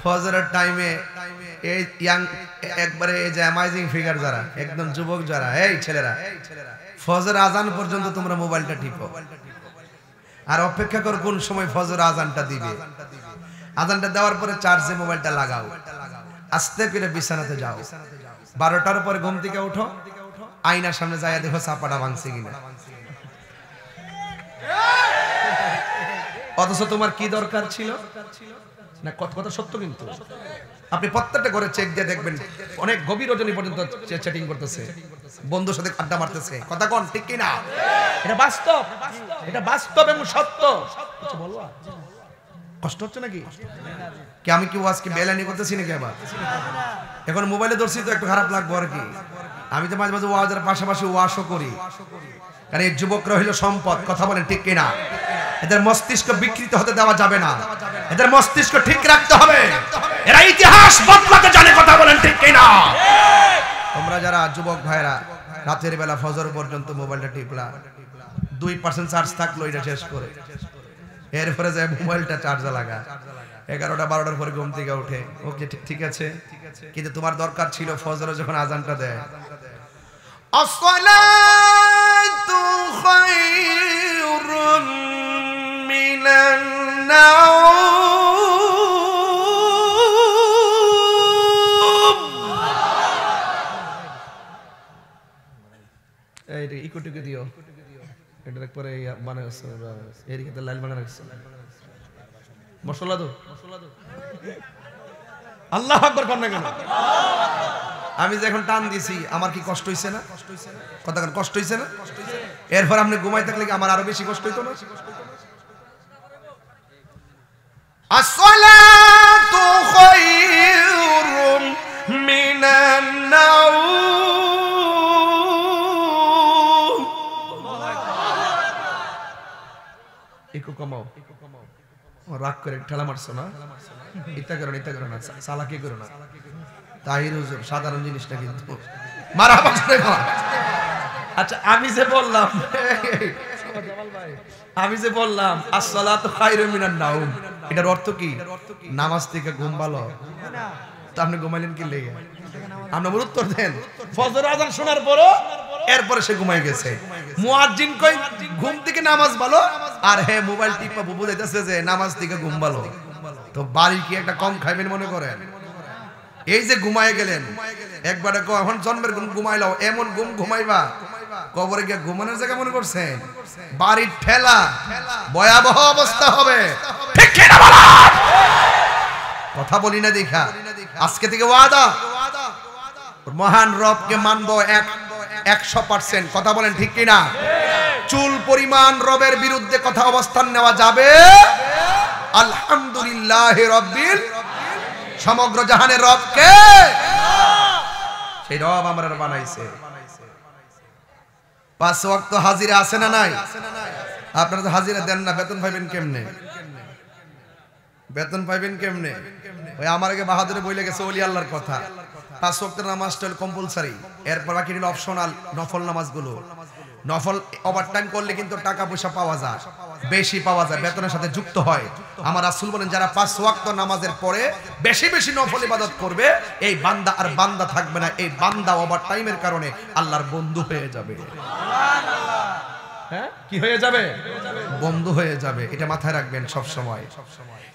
ফজরের টাইমে এই ইয়াং একবারে এই যে অ্যামাজিং ফিগার যারা, একদম যুবক যারা, এই ছেলেরা, ফজর আজান পর্যন্ত তোমরা মোবাইলটা টিপো আর অপেক্ষা করো কোন সময় ফজর আজানটা দিবে। আজানটা দেওয়ার পরে চার্জে মোবাইলটা লাগাও, আস্তে করে বিছানাতে যাও, 12টার পরে ঘুম থেকে উঠো, আয়নার সামনে যাইয়া দেখো চাপাটা ভাঙছে কিনা। অথচ তোমার কি দরকার ছিল না, কথা সত্য, কিন্তু আপনি প্রত্যেকটা ঘরে চেক দিয়ে দেখবেন অনেক গভীর রজনী পর্যন্ত চ্যাটিং করতেছে, বন্ধুর সাথে আড্ডা মারতেছে, কথা কোন ঠিক কিনা? এটা বাস্তব, এটা বাস্তব এবং সত্য। বলবা কষ্ট হচ্ছে নাকি? কি আমি কি আজকে বেলানি করতেছি নাকি? আবার এখন মোবাইলে ধরছি তো একটু খারাপ লাগবে আর কি। আমি তো মাঝে মাঝে ওয়াজের পাশাপাশি ওয়াশও করি, কারণ এই যুবকরা হইল সম্পদ, কথা বলেন ঠিক কিনা? এদের মস্তিষ্ক বিকৃত হতে দেওয়া যাবে না, এদের মস্তিষ্ক ঠিক রাখতে হবে, এরা ইতিহাস বদলাতে জানে, কথা বলেন ঠিক কিনা? তোমরা যারা যুবক ভাইরা রাতের বেলা ফজর পর্যন্ত মোবাইলটা টিপলা, 2% চার্জ থাকলো এটা শেষ করে, এরপরে যায় মোবাইলটা চার্জে লাগা, 11টা 12টার পরে ঘুম থেকে উঠে, ওকে ঠিক আছে, কিন্তু তোমার দরকার ছিল ফজরে যখন আজানটা দেয়, আসসালাতু খায়রুম মিনান নাওম। এইটা ইকোটিকে দিও, এটা পরে বানাইছ এরিকে লাল বানা রাখছ, মশলা দাও, আল্লাহু আকবার কোন না কেন? আমি যে এখন টান দিছি, আমার কি কষ্ট হইছে না? কথা কোন কষ্ট হইছে না? এরপর আপনি ঘুমাই থাকলে কি আমার আরো বেশি কষ্ট হইতো না? আসসালাতু খায়রুম মিনান নাওম। ইকো কমাও, রাগ করে ঠেলা মারছো না, ইত্যা করো না, চালাকি করো না, তাহির হুজুর সাধারণ জিনিসটা কিন্তু মারা বাসরে কর। আচ্ছা আমি যে বললাম আসসালাতু খায়রুম মিনান নাওম, এটার অর্থ কি? নামাজ থেকে ঘুম ভালো। তা আপনি ঘুমাইলেন কি লেগে? আপনি উত্তর দেন। ফজর আজান শোনার পরও এরপরে সে ঘুমাই গেছে। মুয়াজ্জিন কই ঘুম থেকে নামাজ ভালো, আর হে মোবাইল টিপা বুবু যাইতেছে যে নামাজ থেকে ঘুম ভালো। তো বাড়ি কি একটা কম খাইবেন মনে করেন? এই যে ঘুমায় গেলেন, একবারে এখন জন্মের ঘুম ঘুমাইলাও, এমন ঘুম ঘুমাইবা কবরে গিয়ে ঘুমানোর জায়গা মনে করছেন? বাড়ির ঠেলা, ভয়াবহ অবস্থা হবে। ঠিক কি না বলেন? কথা বলি না দেখা, আজকে থেকে ওয়াদা, মহান রবকে মানবো 100%। কথা বলেন ঠিক কিনা? চুল পরিমাণ রবের বিরুদ্ধে কথা অবস্থান নেওয়া যাবে? আলহামদুলিল্লাহ রব্বিল, সমগ্র জাহানের রবকে, সেই রব আমরা বানাইছে। 5 ওয়াক্ত হাজিরা আছে না নাই? আপনারা তো হাজিরা দেন না, বেতন পাইবেন কেমনে? বেতন পাইবেন কেমনে? ওই আমার আগে বাহাদুরে বইলে গেছে ওলি আল্লাহর কথা, 5 ওয়াক্তের নামাজটা কম্পালসারি, এরপর বাকি হলো অপশনাল নফল নামাজগুলো। নফল ওভারটাইম করলে কিন্তু টাকা পয়সা পাওয়া যায়, বেশি পাওয়া যায়, বেতনের সাথে যুক্ত হয়। আমার রাসূল বলেন যারা 5 ওয়াক্ত নামাজের পরে বেশি বেশি নফল ইবাদত করবে, এই বান্দা আর বান্দা থাকবে না, এই বান্দা ওভারটাইমের কারণে আল্লাহর বন্ধু হয়ে যাবে। হ্যাঁ, কি হয়ে যাবে? বন্ধু হয়ে যাবে। এটা মাথায় রাখবেন সব সময়।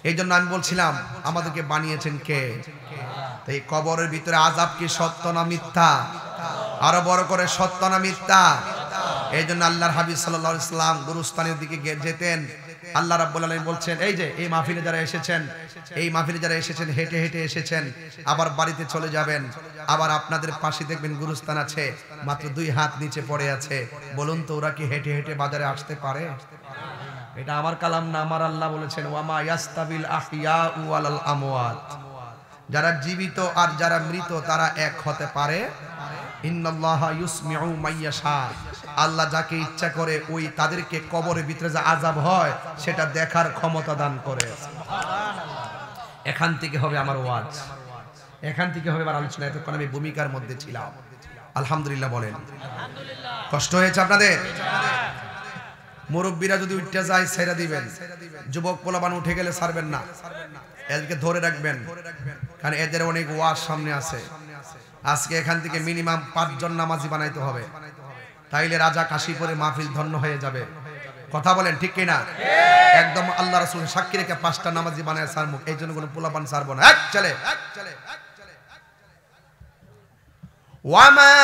এই জন্য আমি বলছিলাম আমাদেরকে বানিয়েছেন কে? এই কবরের ভিতরে আযাব কি সত্য না মিথ্যা? আরো বড় করে সত্য না মিথ্যা? এই জন্য আল্লাহর হাবিব সাল্লাল্লাহু আলাইহি ওয়াসাল্লাম গুরুস্থানের দিকে যেতেন। আল্লাহ রাব্বুল আলামিন বলছেন, এই যে এই মাহফিলে যারা এসেছেন, এই মাহফিলে যারা এসেছেন হেঁটে হেঁটে এসেছেন, আবার বাড়িতে চলে যাবেন, আবার আপনাদের পাশে দেখবেন গুরুস্থান আছে, মাত্র 2 হাত নিচে পড়ে আছে। বলুন তো ওরা কি হেঁটে হেঁটে বাজারে আসতে পারে? এটা আমার কালাম না, আমার আল্লাহ বলেছেন ওয়ামা ইয়াস্তাবিল আহইয়াউ ওয়ালাল আমওয়াত, যারা জীবিত আর যারা মৃত তারা এক হতে পারে। ইন্নাল্লাহা ইউসমিউ মাইয়াশা, আল্লাহ যাকে ইচ্ছা করে ওই তাদেরকে কবরের ভিতরে যে আযাব হয় সেটা দেখার ক্ষমতা দান করে। এখান থেকে হবে আমার ওয়াজ, এখান থেকে হবে আমার আলোচনা। এতক্ষণ আমি ভূমিকার মধ্যে ছিলাম। আলহামদুলিল্লাহ বলেন। কষ্ট হয়েছে আপনাদের? মুরব্বীরা যদি উঠতে যায় ছেড়ে দিবেন, যুবক পোলাপান উঠে গেলে ছাড়বেন না, এদেরকে ধরে রাখবেন, কারণ এদের অনেক ওয়াজ সামনে আছে। আজকে এখান থেকে মিনিমাম 5 জন নামাজি বানাইতে হবে, তাইলে রাজা কাশীপুরে মাহফিল ধন্য হয়ে যাবে। কথা বলেন ঠিক কিনা? একদম আল্লাহ রাসূল সাক্ষী রেখে 5টা নামাজি বানায় ছাড়বো, এই জন্য কোনো পোলাপান ছাড়বো না। চলে ওয়ামা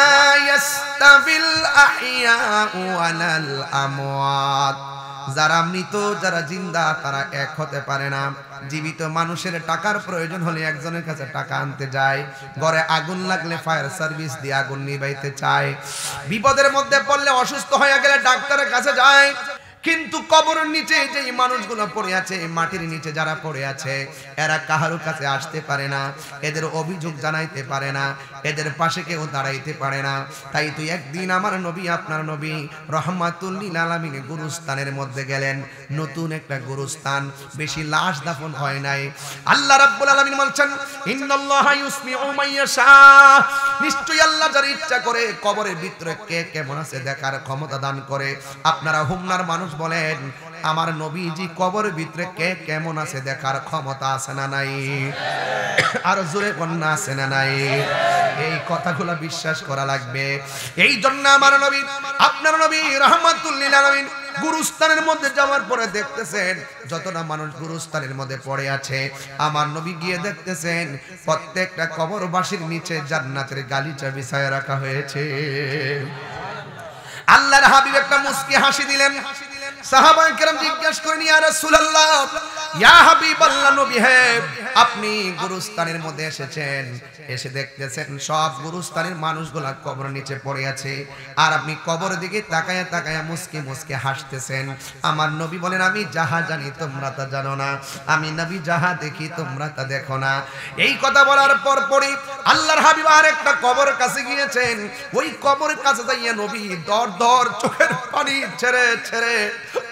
ইয়াস্তাবিল আহইয়াউ ওয়ালাল আমওয়াত, যারা মৃত যারা জিন্দা তারা এক হতে পারে না। জীবিত মানুষের টাকার প্রয়োজন হলে একজনের কাছে টাকা আনতে যায়, ঘরে আগুন লাগলে ফায়ার সার্ভিস দিয়ে আগুন নিভাইতে চায়, বিপদের মধ্যে পড়লে অসুস্থ হয়ে গেলে ডাক্তারের কাছে যায়। কিন্তু কবরের নিচে যে মানুষগুলো পড়ে আছে, মাটির নিচে যারা পড়ে আছে, এরা কাহারো কাছে আসতে পারে না, এদের অভিযোগ জানাইতে পারে না, এদের পাশে কেউ দাঁড়াইতে পারে না। তাই তো একদিন আমার নবী, আপনার নবী রাহমাতুল লিল আলামিন গুরুস্থানের মধ্যে গেলেন, নতুন একটা গুরুস্থান, বেশি লাশ দাফন হয় নাই। আল্লাহ রাব্বুল আলামিন বলছেন ইন্নাল্লাহা ইউসমিউ মাইয়াশা, নিশ্চয়ই আল্লাহ যার ইচ্ছা করে কবরের ভিতরে কে কেমন আছে দেখার ক্ষমতা দান করে। আপনারা হুমনার মানুষ বলেন আমার নবীজি কবরের ভিতরে কে কেমন আছে দেখার ক্ষমতা আছে না নাই? আর জোরে কন্যা আছে না নাই? এই কথাগুলো বিশ্বাস করা লাগবে। এই জন্য আমার নবী, আপনার নবী রাহমাতুল লিল আলামিন গুরুস্থানের মধ্যে যাওয়ার পরে দেখতেছেন যতটা মানুষ গুরুস্থানের মধ্যে পড়ে আছে, আমার নবী গিয়ে দেখতেছেন প্রত্যেকটা কবরবাসীর নিচে জান্নাতের গালিচা বিছায়া রাখা হয়েছে। আল্লাহর হাবিব একটা মুস্কি হাসি দিলেন। সাহাবায়ে কেরাম জিজ্ঞাসা করেন ইয়া রাসূলুল্লাহ, ইয়া হাবিবাল্লাহ, নবী হে, আপনি গুরুস্থানের মধ্যে এসেছেন, এসে দেখতেছেন সব গুরুস্থানের মানুষগুলা কবরের নিচে পড়ে আছে, আর আপনি কবরের দিকে তাকায়া তাকায়া মুস্কি মুস্কি হাসতেছেন। আমার নবী বলেন আমি যাহা জানি তোমরা তা জানো না, আমি নবী যাহা দেখি তোমরা তা দেখো না। এই কথা বলার পর পরই আল্লাহর হাবিব আর একটা কবরের কাছে গিয়েছেন। ওই কবরের কাছে যাইয়া নবী দর দর চোখের পানি ছেড়ে ছেড়ে,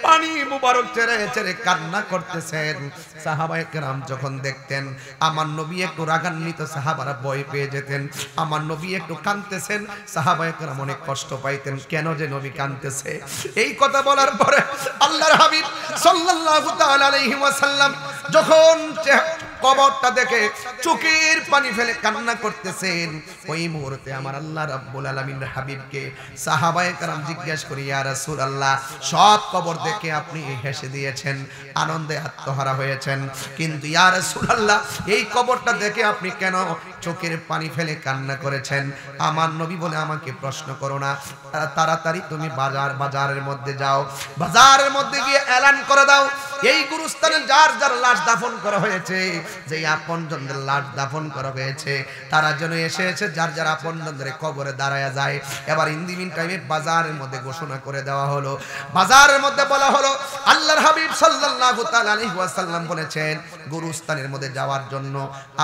পানি মুবারক ছেড়ে ছেড়ে কান্না করতেছেন। সাহাবায়ে কেরাম যখন দেখতেন আমার নবী একটু রাগান্বিত, সাহাবারা ভয় পেয়ে যেতেন। আমার নবী একটু কাঁদতেছেন, সাহাবায়ে কেরাম অনেক কষ্ট পাইতেন, কেন যে নবী কাঁদতেছে। এই কথা বলার পরে আল্লাহর হাবিব সাল্লাল্লাহু তাআলা আলাইহি ওয়াসাল্লাম যখন কবরটা দেখে চোখের পানি ফেলে কান্না করতেছেন, ওই মুহূর্তে আমার আল্লাহ রাব্বুল আলামিন হাবিবকে সাহাবায়ে কেরাম জিজ্ঞাসা করি ইয়া রাসূলুল্লাহ, সব কবর দেখে আপনি হেসে দিয়েছেন, আনন্দে আত্মহারা হয়েছেন, কিন্তু ইয়া রাসূলুল্লাহ এই কবরটা দেখে আপনি কেন চোখের পানি ফেলে কান্না করেছেন। আমার নবী বলে আমাকে প্রশ্ন করো না, তাড়াতাড়ি তুমি বাজারের মধ্যে যাও, বাজারের মধ্যে গিয়ে এলান করে দাও এই গুরুস্থানে যার যার লাশ দাফন করা হয়েছে, যেই আপনজনদের লাশ দাফন করা হয়েছে, তারা যেন এসে যার যার আপনজনদের কবরে দাঁড়ায় যায়। এবার ইন দি মিন টাইমে বাজারের মধ্যে ঘোষণা করে দেওয়া হলো, বাজারের মধ্যে বলা হলো আল্লাহর হাবিব সাল্লাল্লাহু তাআলা আলাইহি ওয়াসাল্লাম বলেছেন গুরুস্থানের মধ্যে যাওয়ার জন্য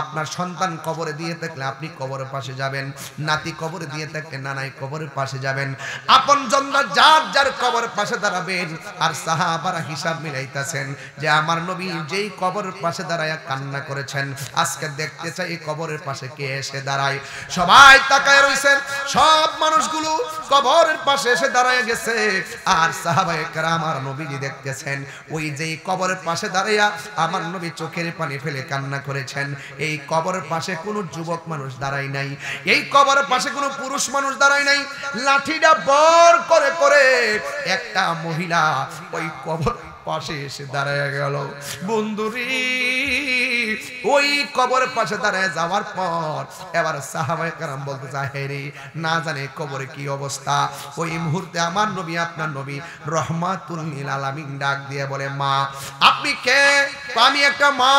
আপনার সন্তান কবরে দিয়ে থাকলে আপনি কবরের পাশে যাবেন, নাতি কবরে দিয়ে থাকলে নানাই কবরের পাশে যাবেন, আপনজনরা যার যার কবরের পাশে দাঁড়াবেন। আর সাহাবারা হিসাব মিলাইতেছেন যে আমার নবী যেই কবরের পাশে দাঁড়ায় কান্না করেছেন, আজকে দেখতে চাই এই কবরের পাশে কে এসে দাঁড়ায়। সবাই তাকায় রইছেন, সব মানুষগুলো কবরের পাশে এসে দাঁড়ায় গেছে। আর সাহাবায়ে কেরাম আমার নবীজি দেখতেছেন ওই যেই কবরের পাশে দাঁড়াইয়া আমার নবী চোখের পানি ফেলে কান্না করেছেন, এই কবরের পাশে কোনো যুবক মানুষ দাঁড়ায় নাই, এই কবরের পাশে কোনো পুরুষ মানুষ দাঁড়ায় নাই। লাঠিটা বর করে করে একটা মহিলা ওই কবর পাশে এসে দাঁড়ায় গেল। বন্ধুরি ওই কবরের পাশে দাঁড়ায় যাওয়ার পর এবার সাহাবায়ে কেরাম বলতে চায়, হে রে, না জানে কবরে কি অবস্থা। ওই মুহূর্তে আমার নবী, আপনার নবী রহমাতুল লিল আলামিন ডাক দিয়ে বলে, মা আপনি কে? আমি একটা মা।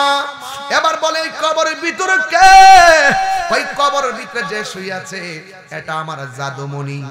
এবার বলে এই কবরের ভিতরে কে? ওই কবরের ভিতরে যে শুয়ে আছে এটা আমার জাদুমণি।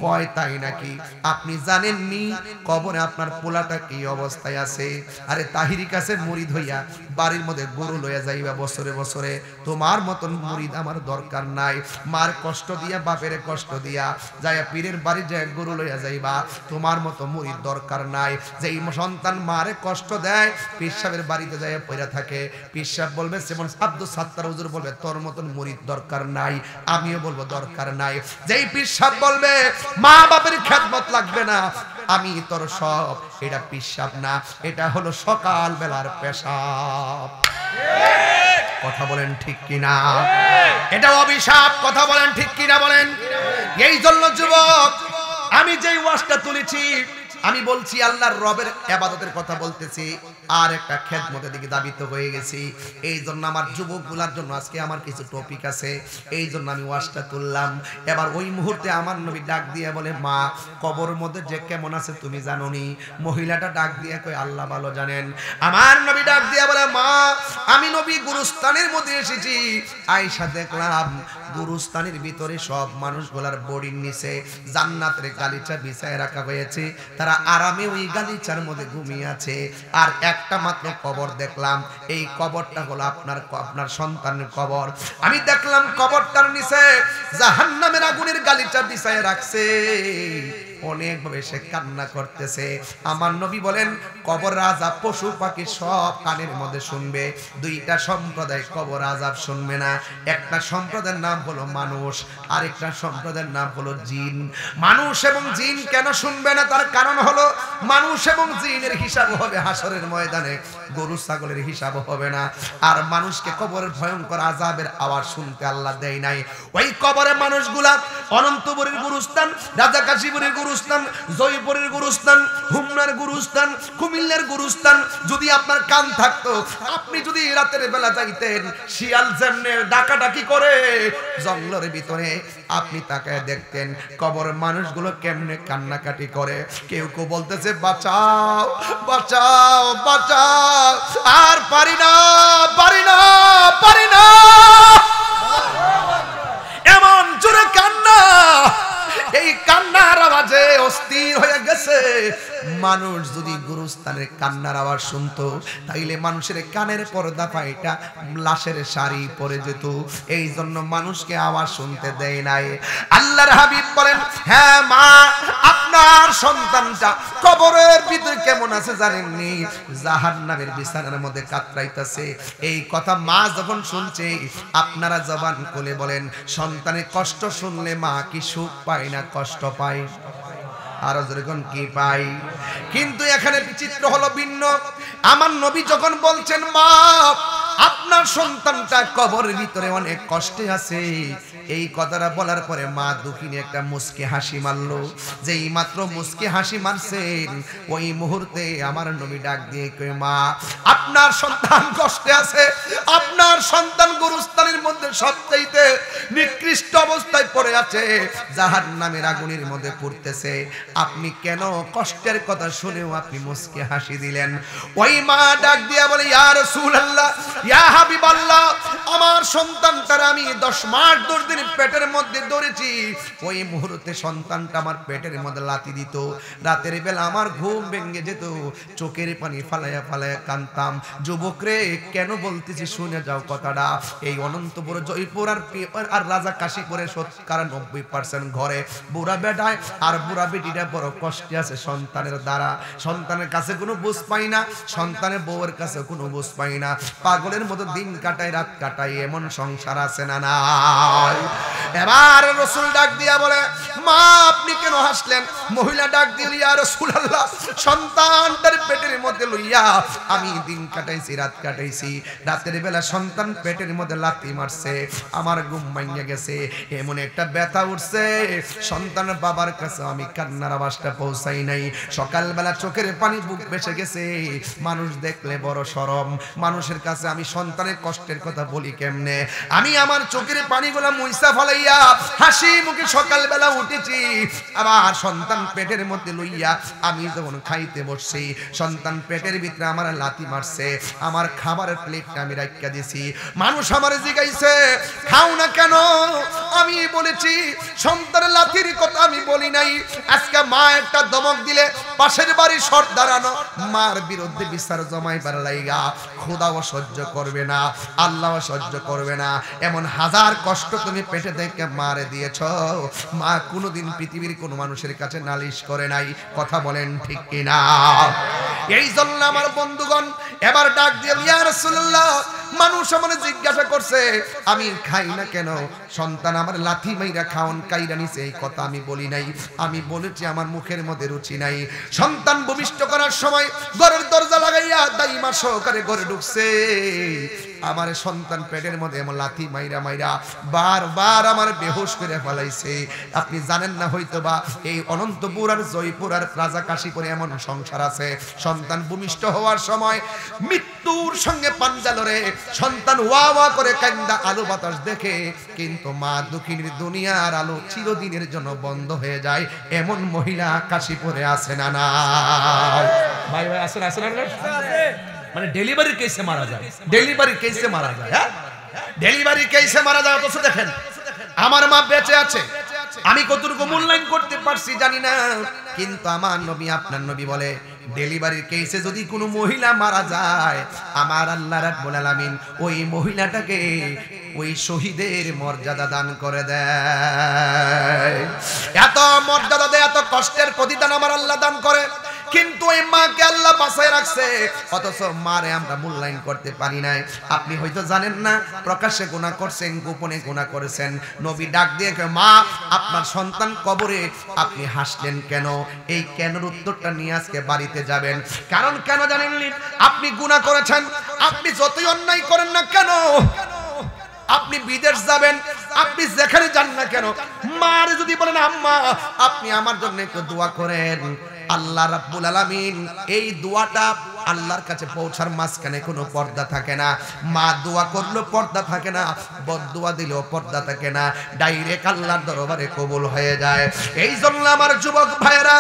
কয় তাই নাকি? আপনি জানেননি কবরে আপনার পোলাটা কি অবস্থায় আছে? আরে তাহিরি কাছে মুরিদ হইয়া বাড়ির মধ্যে গরু লইয়া যাইবা বছরে বছরে, তোমার মতন মুরিদ আমার দরকার নাই। মার কষ্ট দিয়া, বাপের কষ্ট দিয়া যাইয়া পীরের বাড়ি যায় গরু লইয়া যাইবা, তোমার মতো মুরিদ দরকার নাই। যেই সন্তান মারে কষ্ট দেয় পীর সাহেবের বাড়িতে যাইয়া পইরা থাকে, পীর সাহেব বলবে, যেমন আব্দুল সাত্তার হুজুর বলবে তোর মতন মুরিদ দরকার নাই, আমিও বলবো দরকার নাই। যেই পীর সাহেব বলবে মা বাপের খেদমত লাগবে না, আমি তোর সব, এটা পেশাব না, এটা হলো সকাল বেলার পেশাব। কথা বলেন ঠিক কিনা? এটা অভিশাপ। কথা বলেন ঠিক কিনা বলেন? এই জন্য যুবক আমি যেই ওয়াজটা তুলেছি, আমি বলছি আল্লাহর রবের ইবাদতের কথা বলতেছি, আর একটা খেদমতের দিকে দাবিত হয়ে গেছি। এই জন্য আমার যুবকগুলার জন্য আজকে আমার কিছু টপিক আছে, এই জন্য আমি ওয়াজটা তুললাম। এবার ওই মুহূর্তে আমার নবী ডাক দিয়ে বলে, মা কবরের মধ্যে যে কেমন আছে তুমি জানো নি? মহিলাটা ডাক দিয়ে কই, আল্লাহ ভালো জানেন। আমার নবী ডাক দিয়ে বলে, মা আমি নবী গুরুস্থানের মধ্যে এসেছি, আয়েশা দেখলাম গুরুস্থানের ভিতরে সব মানুষগুলার বডির নিচে জান্নাতের গালিচা বিছায় রাখা হয়েছে, তারা আরামে ওই গালিচার মধ্যে ঘুমিয়ে আছে। আর একটা মাত্র কবর দেখলাম, এই কবরটা হলো আপনার সন্তানের কবর। আমি দেখলাম কবরটার নিচে জাহান্নামের আগুনের গালিচা বিছায় রাখছে, অনেকভাবে সে কান্না করতেছে। আমার নবী বলেন কবর আযাব পশু পাখি সব কানের মধ্যে শুনবে, দুইটা সম্প্রদায় কবর আযাব শুনবে না। একটা সম্প্রদায়ের নাম হলো মানুষ, আরেকটা সম্প্রদায়ের নাম হলো জিন। মানুষ এবং জিন কেন শুনবে না? তার কারণ হলো মানুষ এবং জিনের হিসাব হবে হাসরের ময়দানে, গরু ছাগলের হিসাব হবে না। আর মানুষকে কবরের ভয়ঙ্কর আযাবের আওয়াজ শুনতে আল্লাহ দেয় নাই। ওই কবরে মানুষগুলা অনন্তপুরের গুরুস্থান, রাজা কাশীপুরের গুরুস্থান, জয়পুরের গুরুস্থান, হুমনার গুরুস্থান, কুমিল্লার গুরুস্থান। যদি আপনার কান থাকতো, আপনি যদি রাতের বেলা যাইতেন, শিয়াল যেমনে ডাকাডাকি করে জঙ্গলের ভিতরে, আপনি তাকায় দেখতেন কবরের মানুষগুলো কেমনে কান্নাকাটি করে। কেউ কেউ বলতেছে বাঁচাও বাঁচাও বাঁচাও, আর পারি না পারি না পারি না, এমন জোরে কান্না, এই কান্নার আওয়াজে অস্থির হয়ে গেছে। মানুষ যদি গুরুস্থানের কান্নার আওয়াজ শুনতো, তাইলে মানুষের কানের পর্দা পাইটা লাশের শাড়ি পরে যেত। এই জন্য মানুষকে আওয়াজ শুনতে দেয় নাই। আল্লাহর হাবিব বলেন, হ্যাঁ মা আপনার সন্তানটা কবরের ভিতরে কেমন আছে জানেননি? জাহান্নামের বিছানার মধ্যে কাতরাইতেছে। এই কথা মা যখন শুনছে, আপনারা জবান খুলে বলেন, সন্তানের কষ্ট শুনলে মা কি সুখ পায় না কষ্ট পায়? আর যখন কি পাই। কিন্তু এখানে বিচিত্র হলো ভিন্ন। আমার নবী যখন বলছেন মা আপনার সন্তানটা কবরের ভিতরে অনেক কষ্টে আছে। এই কথাটা বলার পরে মা দুঃখিনী একটা মুচকি হাসি মারলো। যেই মাত্র মুচকি হাসি মারছেন ওই মুহূর্তে আমার নবী ডাক দিয়ে কয়, মা আপনার সন্তান কষ্টে আছে, আপনার সন্তান গুরুস্থানের মধ্যে সবচাইতে নিকৃষ্ট অবস্থায় পড়ে আছে, জাহান্নামের আগুনের মধ্যে পড়তেছে। আপনি কেন কষ্টের কথা শুনেও আপনি মুচকি হাসি দিলেন? ওই মা ডাক দিয়া বলে, ইয়া রাসূলুল্লাহ, ইয়া হাবিবাল্লাহ, আমার সন্তানটার আমি 10 মাস 10 দিন পেটের মধ্যে ধরেছি। ওই মুহূর্তে সন্তানটা আমার পেটের মধ্যে লাথি দিত, রাতের বেলা আমার ঘুম ভেঙে যেত, চোখের পানি ফালাইয়া ফালাইয়া কাঁদতাম। যুবক রে, কেন বলতেছি শুনে যাও কথাটা। এই অনন্তপুর, জয়পুর আর রাজা কাশীপুরের 90% ঘরে বুড়া বেটায় আর বুড়া বেটিটা বড় কষ্টে আছে সন্তানের দ্বারা। সন্তানের কাছে কোনো বুঝ পাই না, সন্তানের বউয়ের কাছে কোনো বুঝ পাই না, পাগলের মতো দিন কাটায় রাত কাটায়, এমন সংসার আছে না নাই? এবার রাসূল ডাক দিয়া বলে, মা আপনি কেন হাসলেন? মহিলা ডাক দিল, ইয়া রাসূলুল্লাহ, সন্তানটার পেটের মধ্যে লইয়া আমি দিন কাটাইছি, রাত কাটাইছি, রাতের বেলা সন্তান পেটের মধ্যে লাথি মারছে, আমার ঘুম ভাঙিয়া গেছে, এমন একটা ব্যথা উঠছে, সন্তানের বাবার কাছে আমি কান্নার আওয়াজটা পৌঁছাই নাই, সকালবেলা চোখের পানি বুক ভেসে গেছে, মানুষ দেখলে বড় শরম, মানুষের কাছে আমি সন্তানের কষ্টের কথা বলি কেমনে? আমি আমার চোখের পানিগুলা মুইসা ফলাইয়া হাসি মুখে সকালবেলা উঠেছি, আবার সন্তান পেটের মধ্যে লইয়া আমি যখন খাইতে বসছি, সন্তান পেটের ভিতরে আমার লাথি মারছে, আমার খাবারের প্লেটটা আমি রাখিয়া দিছি, মানুষ আমার জিগাইছে খাও না কেন? আমি বলেছি সন্তানের লাথির কথা আমি বলি নাই। আজকে মা একটা দমক দিলে পাশের বাড়ি শর্ট দাঁড়ানো, মার বিরুদ্ধে বিচার জমাইবার লাইগা খোদাও সহ্য করবে না, আল্লাহও সহ্য করবে না। এমন হাজার কষ্ট তুমি পেটে থেকে মারে দিয়েছ, মা কোনোদিন পৃথিবীর কোনো মানুষের কাছে নালিশ করে নাই। কথা বলেন ঠিক কিনা? এই জন্য আমার বন্ধুগণ এবার ডাক দিয়ে, ইয়া রাসূলুল্লাহ, মানুষ আমাকে জিজ্ঞাসা করছে আমি খাই না কেন? সন্তান আমার লাথি মাইরা খাওন কাইরা নিছে, এই কথা আমি বলি নাই। আমি বলেছি আমার মুখের মধ্যে রুচি নাই। সন্তান ভূমিষ্ঠ করার সময় ঘরের দরজা লাগাইয়া দাইমা সহকারে ঘরে ঢুকছে, আমার সন্তান পেটের মধ্যে এমন লাথি মাইরা মাইরা বারবার আমার বেহুশ করে ফেলাইছে। আপনি জানেন না হয়তোবা এই অনন্তপুর আর জয়পুর আর রাজা কাশীপুরে এমন সংসার আছে, সন্তান ভূমিষ্ঠ হওয়ার সময় মৃত্যুর সঙ্গে পাঞ্জা লড়ে, সন্তান ওয়া ওয়া করে কান্দা আলো বাতাস দেখে, কিন্তু মা দুঃখিনীর দুনিয়ার আলো চিরদিনের জন্য বন্ধ হয়ে যায়, এমন মহিলা কাশীপুরে আছে না? না ভাই ভাই আসেন আসেন, মানে ডেলিভারি কেসে মারা যায়, ডেলিভারি কেসে মারা যায়, হ্যাঁ ডেলিভারি কেসে মারা যায়। অথচ দেখেন আমার মা বেঁচে আছে, আমি কতটুকু মূল্যায়ন করতে পারছি জানি না, কিন্তু আমার নবী আপনার নবী বলে ডেলিভারির কেসে যদি কোনো মহিলা মারা যায়, আমার আল্লাহ রাব্বুল আলামিন ওই মহিলাটাকে ওই শহীদের মর্যাদা দান করে দেয়। এত মর্যাদা দেয়, এত কষ্টের প্রতিদান আমার আল্লাহ দান করে, কিন্তু এই মাকে আল্লাহ বাঁচায় রাখছে, অথচ মারে আমরা মূল্যায়ন করতে পারি নাই। আপনি হয়তো জানেন না, প্রকাশ্যে গুনাহ করছেন, গোপনে গুনাহ করেছেন, নবী ডাক দিয়ে মা আপনার সন্তান কবরে আপনি হাসলেন কেন? এই কেনর উত্তরটা নিয়ে আজকে বাড়িতে যাবেন। কারণ কেন জানেন? আপনি গুনাহ করেছেন, আপনি যতই অন্যায় করেন না কেন, আপনি বিদেশ যাবেন, আপনি যেখানে যান না কেন, মারে যদি বলেন আম্মা আপনি আমার জন্য একটু দোয়া করেন, আল্লাহ রাব্বুল আলামিন এই দোয়াটা আল্লাহর কাছে পৌঁছার মাঝখানে কোনো পর্দা থাকে না। মা দোয়া করলেও পর্দা থাকে না, বদদোয়া দিলেও পর্দা থাকে না, ডাইরেক্ট আল্লাহর দরবারে কবুল হয়ে যায়। এই জন্য আমার যুবক ভাইয়েরা,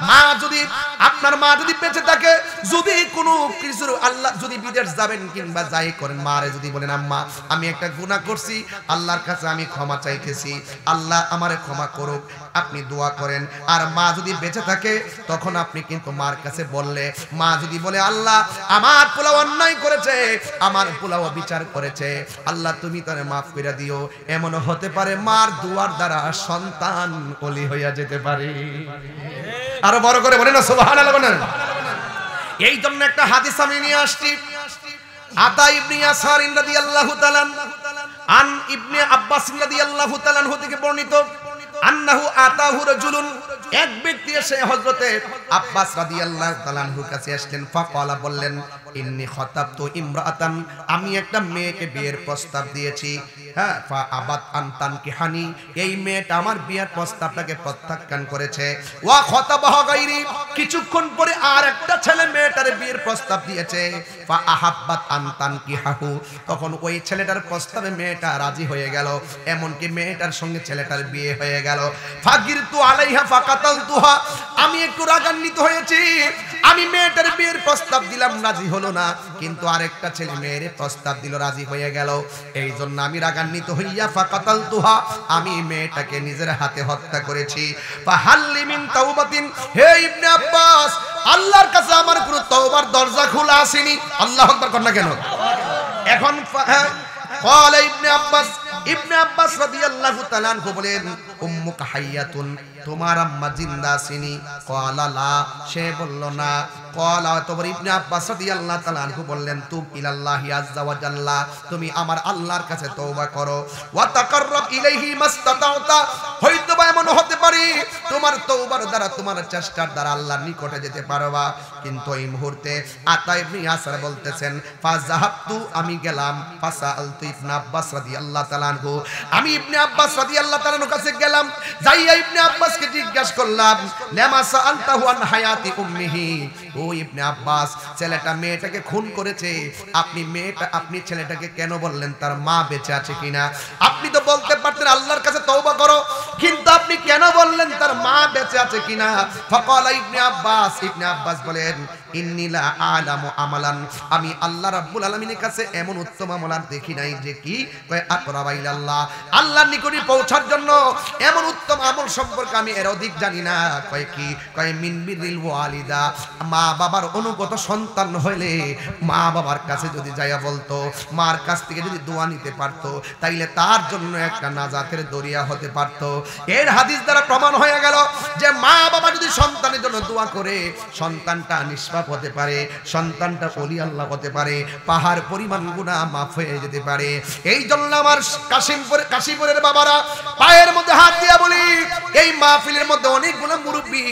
মা যদি আপনার মা যদি বেঁচে থাকে, যদি কোনো কিছু আল্লাহ যদি বিদেশ যাবেন কিংবা যাই করেন, মারে যদি বলেন আম্মা আমি একটা গুনাহ করছি, আল্লাহর কাছে আমি ক্ষমা চাইতেছি, আল্লাহ আমারে ক্ষমা করুক, আপনি দোয়া করেন। আর মা যদি বেঁচে থাকে তখন আপনি কিন্তু মার কাছে বললে, মা যদি বলে আল্লাহ আমার পোলাও অন্যায় করেছে, আমার পোলাও বিচার করেছে, আল্লাহ তুমি তারে মাফ করে দিও, এমনও হতে পারে মার দুয়ার দ্বারা সন্তান ওলি হইয়া যেতে পারে। আরো বড় করে বলেন না সুবহানাল্লাহ। বলেন এই জন্য একটা হাদিস আমি নিয়ে আসছি, আতা ইবনে ইয়াসার রাদিয়াল্লাহু তাআলা আন ইবনে আব্বাস রাদিয়াল্লাহু তাআলা থেকে বর্ণিত, আন্নাহু আতাহু রাজুলুন, এক ব্যক্তি এসে হযরতে আব্বাস রাদিয়াল্লাহু তাআলা আনহুর কাছে আসলেন, ফাকালা বললেন, ইন্নী খাতাবতু ইমরাআতান, আমি একটা মেয়েকে বিয়ের প্রস্তাব দিয়েছি। হ্যাঁ, ফা আবাত আন তানকিহানি, এই মেয়েটা আমার বিয়ের প্রস্তাবটাকে প্রত্যাখ্যান করেছে। ওয়া খাতাবাহা গায়রি, কিছুক্ষণ পরে আর একটা ছেলে মেয়েটার বিয়ের প্রস্তাব দিয়েছে। ফা আহাব্বাত আন তানকিহাহু, তখন ওই ছেলেটার প্রস্তাবে মেয়েটা রাজি হয়ে গেল, এমনকি মেয়েটার সঙ্গে ছেলেটার বিয়ে হয়ে গেল। ফাগিরতু আলাইহা ফাকাতালতুহা, আমি একটু রাগান্বিত হয়েছি, আমি মেয়েটার বিয়ের প্রস্তাব দিলাম, রাজি হলো না, কিন্তু আরেকটা ছেলে মেয়ের প্রস্তাব দিল, রাজি হয়ে গেল। এই জন্য আমি রাগান্বিত হইয়া ফাকাতালতুহা, আমি মেয়েটাকে নিজের হাতে হত্যা করেছি। ফাহাল্লি মিন তাওবাতিন, হে ইবনে আব্বাস, আল্লাহর কাছে আমার কোনো তওবার দরজা খোলা আসেনি। আল্লাহু আকবার কর না কেন? এখন قال ইবনে আব্বাস রাদিয়াল্লাহু তাআলা আনহু বলেন, উম্মুকা হাইয়াতুন, তোমার আম্মা জিন্দা আছেনি? ক্বালা লা, সে বলল না। ক্বালা, তখন ইবনে আব্বাস রাদিয়াল্লাহু তাআলা আনহু বললেন, তুব ইলাল্লাহি আযজা ওয়া জাল্লা, তুমি আমার আল্লাহর কাছে তওবা করো। ওয়া তাকাররাব ইলাইহি মাসতাতাউতা, হয়তোবা এমন হতে পারে তোমার তওবার দ্বারা, তোমার চেষ্টার দ্বারা আল্লাহর নিকটে যেতে পারবা। কিন্তু এই মুহূর্তে আতা ইবনে ইয়াসার বলতেছেন, ফাযাহাবতু, আমি গেলাম, ফাসাআলতু ইবনে আব্বাস রাদিয়াল্লাহু তাআলা আনহু, আমি ইবনে আব্বাস রাদিয়াল্লাহু তাআলা আনহুর কাছে গেলাম, যাইয়া ইবনে আব্বাসকে জিজ্ঞাসা করলাম, লামা সাআলতাহু আন হায়াতি উম্মিহি, ও ইবনে আব্বাস, ছেলেটা মেয়েটাকে খুন করেছে, আপনি ছেলেটাকে কেন বললেন তার মা বেঁচে আছে কিনা? আপনি তো বলতে পারতেন আল্লাহর কাছে তওবা করো, কিন্তু আপনি কেন বললেন তার মা বেঁচে আছে কিনা? ফাকালা ইবনে আব্বাস বলেন, ইন্নী লা আলামু আমালান, আমি আল্লাহ রাব্বুল আলামিনের কাছে এমন উত্তম আমল আর দেখি নাই, যে কি কয় আকরাবা ইলাল্লাহ, আল্লাহর নিকটে পৌঁছার জন্য এমন উত্তম আমল সম্পর্কে আমি এর অধিক জানি না। কয় কি? কয় মিন বিরিল ওয়ালিদা, মা বাবার অনুগত সন্তান হইলে মা বাবার কাছে যদি যাইয়া বলতো, মার কাছ থেকে যদি দোয়া নিতে পারতো, তাইলে তার জন্য একটা নাজাতের দরিয়া হতে পারতো। এর হাদিস দ্বারা প্রমাণ হয়ে গেল যে মা বাবা যদি সন্তানের জন্য দোয়া করে, সন্তানটা নিষ্পাপ হতে পারে, সন্তানটা ওলি আল্লাহ হতে পারে, পাহাড় পরিমাণ গুনাহ মাফ হয়ে যেতে পারে। এই জন্য আমার কাশীপুরের বাবারা পায়ের মধ্যে হাত দিয়া বলি, এই মাহফিলের মধ্যে অনেকগুলো মুরব্বি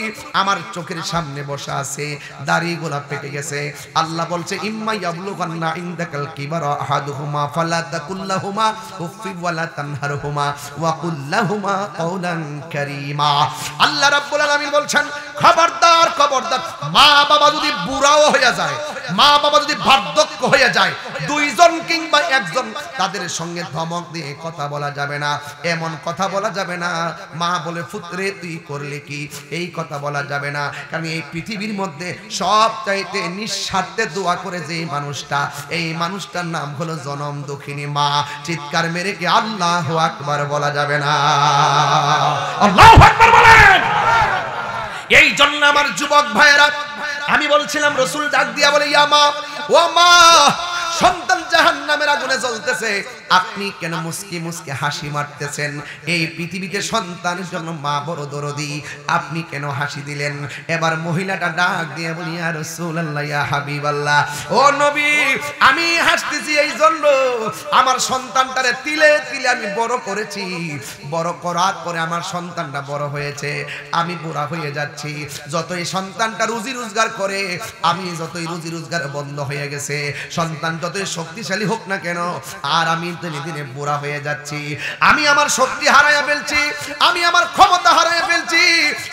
আমার চোখের সামনে বসা আছে, দাড়িগুলো পেকে গেছে। আল্লাহ বলছে, ইম্মা ইয়াবলুগান্না ইনদাকাল কিবারা আহাদুহুমা ফালা তাকুল্লাহুমা উফফি ওয়ালা তানহারহুমা ওয়া কুল্লাহুমা কাওলান কারীমা। আল্লাহ রাব্বুল আলামিন বলছেন, খবরদার মা বাবা যদি বুড়াও হয়ে যায়, মা বাবা যদি বার্ধক্য হয়ে যায়, দুইজন কিংবা একজন, তাদের সঙ্গে ধমক দিয়ে কথা বলা যাবে না, এমন কথা বলা যাবে না, মা বলে পুত্রে তুই করলে কি, এই কথা বলা যাবে না। কারণ এই পৃথিবীর মধ্যে সবচাইতে নিঃস্বার্থে দোয়া করে যে মানুষটা, এই মানুষটার নাম হলো জনম দুঃখিনী মা। চিৎকার মেরে কি আল্লাহু আকবার বলা যাবে না? আল্লাহু আকবার বলেন। এই জন্য আমার যুবক ভাইয়েরা, আমি বলছিলাম, রাসূল ডাক দিয়া বলে, ইয়া মা, ও মা, সন্তান জাহান্নামের আগুনে জ্বলতেছে, আপনি কেন মুস্কি মুস্কি হাসি মারতেছেন? এই পৃথিবীতে সন্তানের জন্য মা বড় দরদি, আপনি কেন হাসি দিলেন? এবার মহিলাটা ডাক দিয়ে বলি, ইয়া রাসূলুল্লাহ, ইয়া হাবিবাল্লাহ, ও নবী, আমি হাসতেছি এই জন্য আমার সন্তানটারে তিলে তিলে আমি বড় করেছি, বড় করার পরে আমার সন্তানটা বড় হয়েছে, আমি বুড়া হয়ে যাচ্ছি। যতই সন্তানটা রুজি রোজগার করে, আমি যতই রুজি রোজগার বন্ধ হয়ে গেছে, সন্তান যতই শক্তিশালী হোক না কেন, আর আমি দিনে দিনে বুড়া হয়ে যাচ্ছি, আমি আমার শক্তি হারাইয়া ফেলছি, আমি আমার ক্ষমতা হারাইয়া ফেলছি।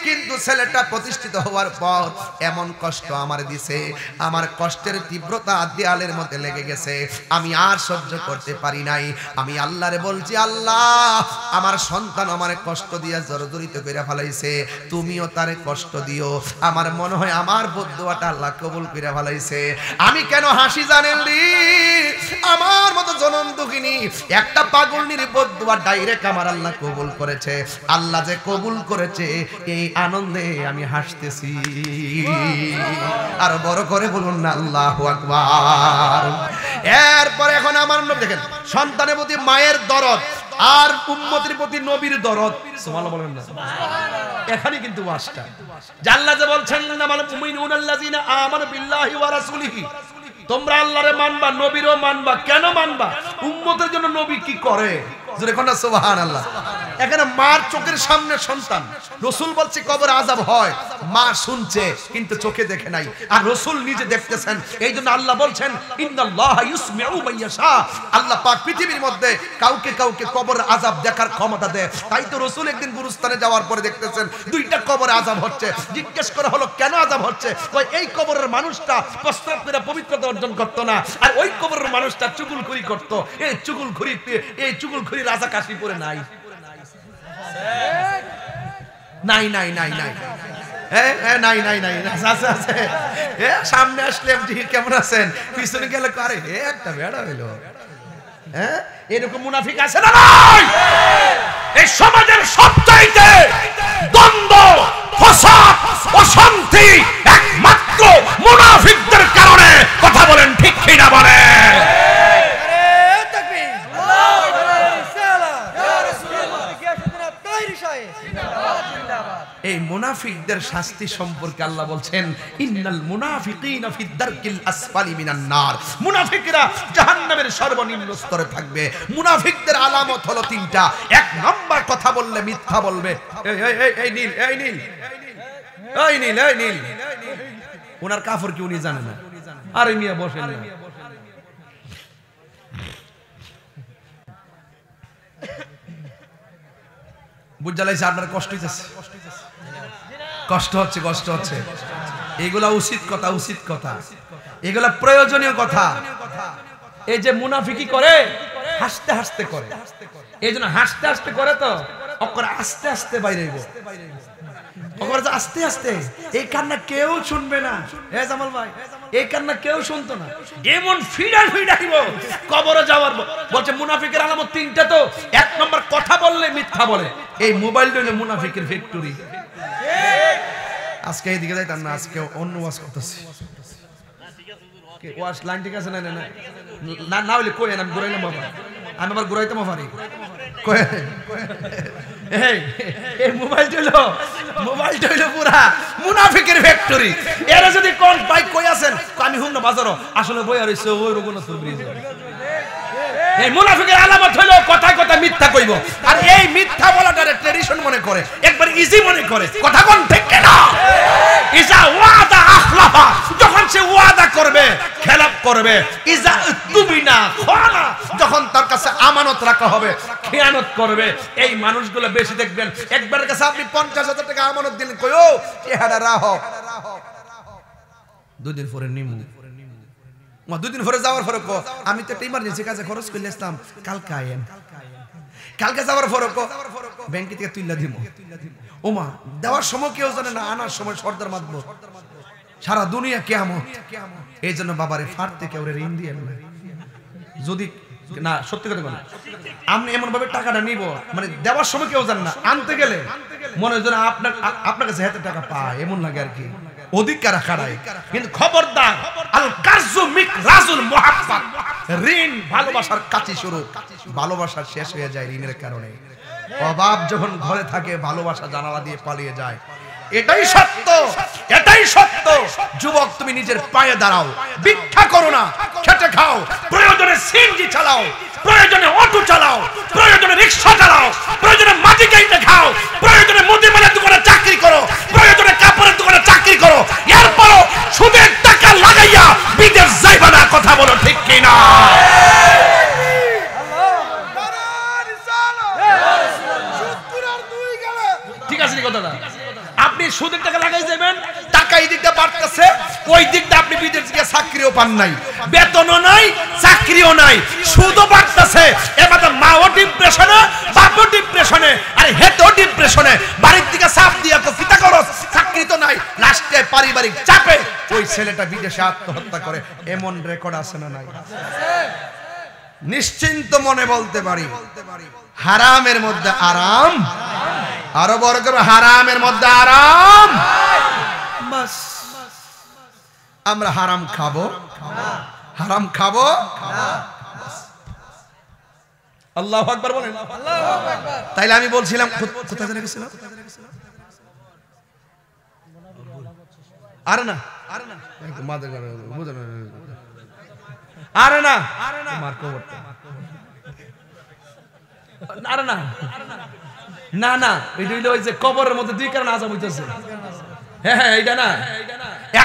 কিন্তু ছেলেটা প্রতিষ্ঠিত হওয়ার পর এমন কষ্ট আমার দিছে, আমার কষ্টের তীব্রতা দেয়ালের মধ্যে লেগে গেছে, আমি আর সহ্য করতে পারি নাই। আমি আল্লাহরে বলছি, আল্লাহ, আমার সন্তান আমারে কষ্ট দিয়া জর্জরিত করে ফেলাইছে, তুমিও তারে কষ্ট দিও। আমার মনে হয় আমার বদদুয়াটা আল্লাহ কবুল করে ফেলাইছে। আমি কেন হাসি জানেন লি? আমার মতো জনম দুঃখিনী একটা পাগলনির বদদুয়া ডাইরেক্ট আমার আল্লাহ কবুল করেছে। আল্লাহ যে কবুল করেছে, এই আনন্দে আমি হাসতেছি। আর বড় করে বলুন না আল্লাহু আকবার। এরপরে এখন আমার নবী দেখেন, সন্তানের প্রতি মায়ের দরদ আর উম্মতের প্রতি নবীর দরদ। সুবহানাল্লাহ বলেন না? এখানে কিন্তু ওয়াজটা আল্লাহ যে বলছেন, ইন্নামাল মুমিনুনা আল্লাযিনা আমানু বিল্লাহি ওয়া রাসূলিহি, তোমরা আল্লাহরে মানবা, নবীরও মানবা। কেন মানবা? উম্মতের জন্য নবী কি করে, জোরে কোন সুবহানাল্লাহ। এখানে মার চোখের সামনে সন্তান, রাসূল বলছে কবরে আযাব হয়, মা শুনছে কিন্তু চোখে দেখে নাই, আর রাসূল নিজে দেখতেছেন। এইজন্য আল্লাহ বলছেন ইন্নাল্লাহা ইউসমিউ মাইয়াশা, আল্লাহ পাক পৃথিবীর মধ্যে কাউকে কাউকে কবরের আযাব দেখার ক্ষমতা দেয়। তাই তো রাসূল একদিন গুরুস্থানে যাওয়ার পরে দেখতেছেন দুইটা কবরে আযাব হচ্ছে। জিজ্ঞেস করা হলো কেন আযাব হচ্ছে? কই এই কবরের মানুষটা প্রস্রাব করে পবিত্রতা অর্জন করতো না, আর ওই কবরের মানুষটা চুগলখুরি করতো। এই চুগলখুরি রাজা কাশি পরে নাই নাই নাই নাই নাই নাই নাই নাই আছে আছে। সামনে আসলে কেমন আছেন, পিছনে গেলে আরে একটা বেড়া হইলো। এরকম মুনাফিক আছে না নাই? এই সমাজের সবচাইতে দ্বন্দ্ব, ফসাদ, অশান্তি একমাত্র মুনাফিকদের কারণে। কথা বলেন ঠিক কি না বলেন? এই মুনাফিকদের শাস্তি সম্পর্কে আল্লাহ বলছেন ইন্নাল মুনাফিকিনা ফিদ দারকিল আসফালি মিনান নার, মুনাফিকরা জাহান্নামের সর্বনিম্ন স্তরে থাকবে। মুনাফিকদের আলামত হলো তিনটা। এক নাম্বার, কথা বললে মিথ্যা বলবে। এই নীল এই নীল এই নীল এই নীল, ওনার কাফর কি উনি জানেন না? আরে মিয়া বসেন না। বুঝালাইছে আপনার কষ্ট হইতেছে, কষ্ট হচ্ছে, কষ্ট হচ্ছে। এগুলা উচিত কথা, উচিত কথা, এগুলা প্রয়োজনীয় কথা। এই যে মুনাফিকি করে হাসতে হাসতে করে, এই জন্য হাসতে হাসতে করে তো অকর আস্তে আস্তে বাইরে হইব, অকর আস্তে আস্তে। এই কান্না কেউ শুনবে না। এ জামাল ভাই, এই কান্না কেউ শুনতো না। এমন ফিডার ফিডাইব কবরে যাওয়ার। বলছে মুনাফিকের আলামত তিনটা। তো এক নম্বর, কথা বললে মিথ্যা বলে। এই মোবাইল হইলো মুনাফিকের ফ্যাক্টরি। আজকে এইদিকে যাইতাম না, আজকে অন্য ওয়াজ করতেছি। ওয়াজ লাইন ঠিক আছে? না না না না হইলে কই আমি ঘুরাইলাম বাবা, আমি আবার ঘুরাইতে পারি। এই মোবাইলটা হইলো পুরা মুনাফিকের ফ্যাক্টরি। এরা যদি কোন ভাই কই আছেন, আমি হুম না বাজারও আসলে বই আর হইছে ওই রঘুনাথপুর ব্রিজ। এই মুনাফিকের আলামত হলো কথায় কথায় মিথ্যা কইব, আর এই মিথ্যা বলাটারে ট্র্যাডিশন মনে করে, একবার ইজি মনে করে। কথা কোন ঠিক না? ইজা ওয়াদা আখলাফা, যখন সে ওয়াদা করবে খেলাপ করবে। ইজা তুবিনা খানা, যখন তার কাছে আমানত রাখা হবে খেয়ানত করবে। এই মানুষগুলো বেশি দেখবেন। একবারের কাছে আপনি 50,000 টাকা আমানত দিলেন, কই ও চেহারা রাখো, দুদিন পরে নিমু, দুদিন পরে যাওয়ার পরে কো আমি তো একটা ইমার্জেন্সি কাজে খরচ করে আসলাম, কালকে আইয়েন। কালকে যাওয়ার পরে কো ব্যাংকে থেকে তুইলা দিব। ওমা দেওয়ার সময় কেউ জানে না, আনার সময় সর্দার মাতব। সারা দুনিয়া কিয়ামত। এই জন্য বাবারে ফাট থেকে ওরে ঋণ দিয়ে যদি না, সত্যি কথা বলেন, আপনি এমন ভাবে টাকাটা নিব, মানে দেওয়ার সময় কেউ জানে না, আনতে গেলে মনে হয় যেন আপনার কাছে হাতে টাকা পায়, এমন লাগে আর কি, অধিকার খাড়ায়। কিন্তু খবরদার, আল কারজু মিকরাজুল মুহাব্বাত, ঋণ ভালোবাসার কাছে শুরু, ভালোবাসা শেষ হয়ে যায় ঋণের কারণে। অভাব যখন ঘরে থাকে ভালোবাসা জানালা দিয়ে পালিয়ে যায়। এটাই সত্য, এটাই সত্য। যুবক, তুমি নিজের পায়ে দাঁড়াও, ভিক্ষা করো না, খেটে খাও, প্রয়োজনে সিএনজি চালাও, প্রয়োজনে অটো চালাও, প্রয়োজনে রিকশা চালাও, প্রয়োজনে মাটি কাইতে খাও, প্রয়োজনে মুদিমানের দোকানে চাকরি করো, প্রয়োজনে কাপড়ের দোকানে চাকরি করো। এরপরও সুদের টাকা লাগাইয়া বিদেশ যাইবা না। কথা বলো ঠিক কি না? ঠিক আছে কথাটা? আপনি সুদের টাকা লাগাই যাবেন, টাকা এই দিকটা বাড়তেছে, ওই দিকটা আপনি বিদেশ গিয়ে চাকরিও পান নাই, বেতনও নাই, চাকরিও নাই, সুদও বাড়তেছে। এবার মাও ডিপ্রেশনে, বাপও ডিপ্রেশনে, আর হেডও ডিপ্রেশনে। বাড়ির থেকে চাপ দিয়া তো পিতা খরচ, চাকরি তো নাই, লাস্টে পারিবারিক চাপে ওই ছেলেটা বিদেশে আত্মহত্যা করে। এমন রেকর্ড আছে না নাই? নিশ্চিন্ত মনে বলতে পারি, হারামের মধ্যে আরাম। আরো বড় করে, হারামের মধ্যে আরাম। বাস আমরা হারাম খাবো, হারাম খাবো। আল্লাহু আকবার বলেন। তাইলে আমি বলছিলাম কোথায় জানা গেছিলাম? আরে না, আরে না, আরে না, মার কবরটা, আরে না, না না, এটা হইলো ওই যে কবরের মধ্যে দুই কারণে আযাব হইতেছে। হ্যাঁ, এইটা না।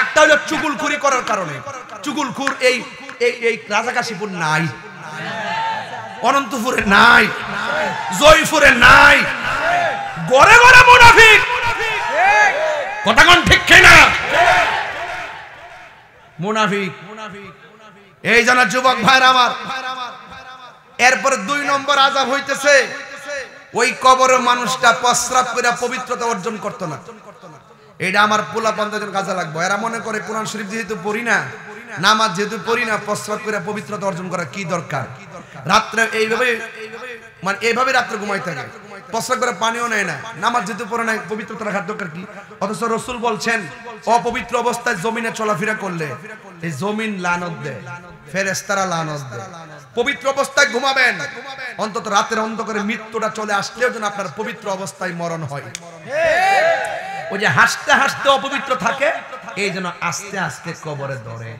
একটা হলো চুগলখুরি করার কারণে। চুগলখুর এই রাজাকাশীপুর নাই, অনন্তপুরে নাই, জয়পুরে নাই, গড়ে গড়ে মুনাফিক। কথা কোন ঠিক কিনা? মুনাফিক। এই জন্য যুবক ভাইরা আমার, এরপরে 2 নম্বর আযাব হইতেছে, ওই কবরের মানুষটা প্রস্রাব করে পবিত্রতা অর্জন করত না। এটা আমার পোলা 50 জন কাজে লাগবে। এরা মনে করে কোরআন শরীফ যেহেতু পড়ি না, নামাজ যেহেতু পড়ি না, প্রস্রাব করে পবিত্রতা অর্জন করা কি দরকার? রাত্রে এইভাবে রাত্রে ঘুমাই থাকে, প্রস্রাব করে পানিও নেয় না, নামাজ যেহেতু পড়ে না, পবিত্রতা রাখার দরকার কি? অথচ রাসূল বলছেন অপবিত্র অবস্থায় জমিনে চলাফেরা করলে এই জমিন লানত দেয়, ফেরেশতারা লানত দেয়। পবিত্র অবস্থায় ঘুমাবেন, অন্তত রাতের অন্ধকারে মৃত্যুটা চলে আসলেও যেন আপনার পবিত্র অবস্থায় মরণ হয়। ওই যে হাসতে হাসতে অপবিত্র থাকে, এই জন্য আস্তে আস্তে কবরে ধরে।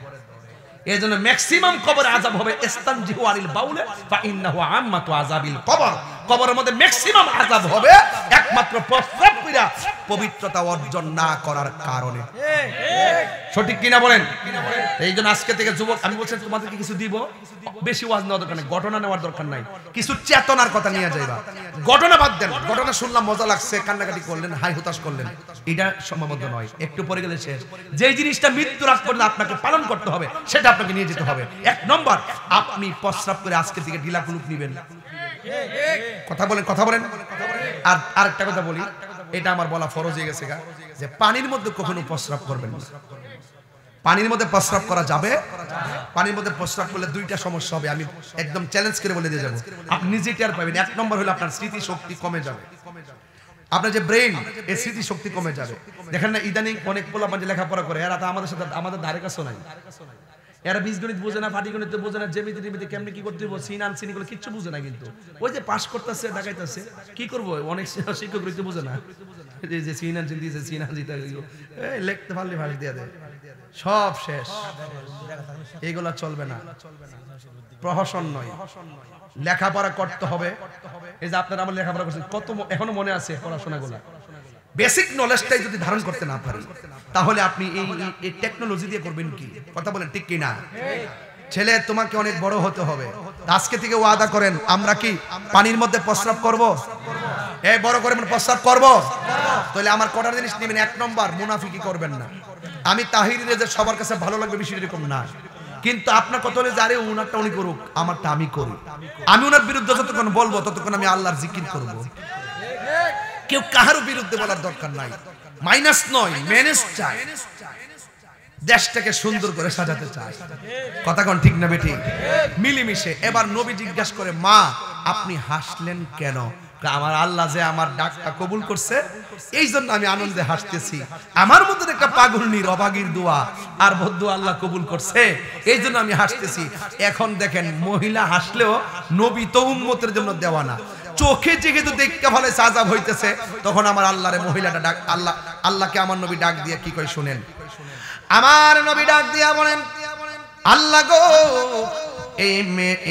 এই জন্য ম্যাক্সিমাম কবরে আযাব হবে ইস্তানজিহু আনিল বাউলে ফা ইন্নাহু আম্মাতু আযাবিল কবর। কবরের মধ্যে ম্যাক্সিমাম আযাব হবে একমাত্র প্রস্রাব কইরা পবিত্রতা অর্জন না করার কারণে। সঠিক কিনা বলেন? এই জন্য আজকে থেকে যুবক, আমি বলছি তোমাদেরকে কিছু দিব, বেশি ওয়াজ নেওয়ার দরকার নেই, ঘটনা নেওয়ার দরকার নাই, কিছু চেতনার কথা নিয়ে যাইবা। ঘটনা বাদ দেন, ঘটনা শুনলাম মজা লাগছে, কান্নাকাটি করলেন, হাই হুতাশ করলেন, এটা সম্ভবত নয়। একটু পরে গেলে শেষ। যেই জিনিসটা মৃত্যুর আগ পর্যন্ত আপনাকে পালন করতে হবে, সেটা আপনাকে নিয়ে যেতে হবে। 1 নম্বর, আপনি প্রস্রাব করে আজকে থেকে ঢিলা কুলুপ নিবেন। কথা বলেন, কথা বলেন। আর আরেকটা কথা বলি, এটা আমার বলা ফরজ হয়ে গেছে, যে পানির মধ্যে কখনো প্রস্রাব করবেন না। পানির মধ্যে প্রস্রাব করা যাবে? পানির মধ্যে প্রস্রাব করলে 2টা সমস্যা হবে, আমি একদম চ্যালেঞ্জ করে বলে দিয়ে যাব। আপনি নিজে টের পাবেন। 1 নম্বর হলো আপনার স্মৃতি শক্তি কমে যাবে, আপনার যে ব্রেন, এই স্মৃতি শক্তি কমে যাবে। দেখেন না ইদানিং অনেক পোলাপান যে লেখাপড়া করে, এরা তো আমাদের সাথে আমাদের ধারে কাছেও নাই। এরা বীজগণিত বোঝে না, পাটিগণিত বোঝে না, জ্যামিতি টিমিতি কেমনে কি করতে হবে, সিন আনসিন এগুলো কিচ্ছু বোঝে না। কিন্তু ওই যে পাস করতেছে, ঢাকাইতেছে, কি করবো, অনেক শিক্ষক রইতে বোঝে না, যে সিন আনসিন দিয়েছে, সিন আনসিন লিখতে পারলে ভাস দিয়ে দেয়, সব শেষ। এগুলা চলবে না, প্রহসন নয়, লেখাপড়া করতে হবে। এই যে আপনারা আমার লেখাপড়া করছেন, কত এখনো মনে আছে পড়াশোনাগুলা। বেসিক নলেজটাই যদি ধারণ করতে না পারি, তাহলে আপনি এই টেকনোলজি দিয়ে করবেন কি? কথা বলেন ঠিক কি না? ছেলে, তোমাকে অনেক বড় হতে হবে। আজকে থেকে ওয়াদা করেন, আমরা কি পানির মধ্যে প্রস্রাব করব? এই বড় করে প্রস্রাব করব? তাহলে আমার কটার জিনিস নেবেন। 1 নম্বর, মুনাফিকি করবেন না। আমি তাহিরিরে যে সবার কাছে ভালো লাগবে বিষয় এরকম না, কিন্তু আপনার কথা হলে যে আরে উনারটা উনি করুক, আমারটা আমি করি। আমি উনার বিরুদ্ধে যতক্ষণ বলবো ততক্ষণ আমি আল্লাহর জিকির করব। কেউ কাহারও বিরুদ্ধে বলার দরকার নাই। মাইনাস নয়, মেনেস চাই, দেশটাকে সুন্দর করে সাজাতে চাই। কথা কোন ঠিক না বেঠিক? মিলিমিশে। এবার নবী জিজ্ঞাসা করে, মা আপনি হাসলেন কেন? আমার আল্লাহ যে আমার ডাকটা কবুল করছে, এই জন্য আমি আনন্দে হাসতেছি। আমার মধ্যে একটা পাগলনির অভাগীর দোয়া আর বদদুয়া আল্লাহ কবুল করছে, এই জন্য আমি হাসতেছি। এখন দেখেন, মহিলা হাসলেও নবী তো উম্মতের জন্য দেওয়া না, চোখে যেহেতু দেখতে ভালো আযাব হইতেছে, তখন আমার আল্লাহরে মহিলাটা ডাক, আল্লাহকে আমার নবী ডাক দিয়ে কি কয় শুনেন। আমার নবী ডাক দিয়া বলেন, আল্লাহ গো,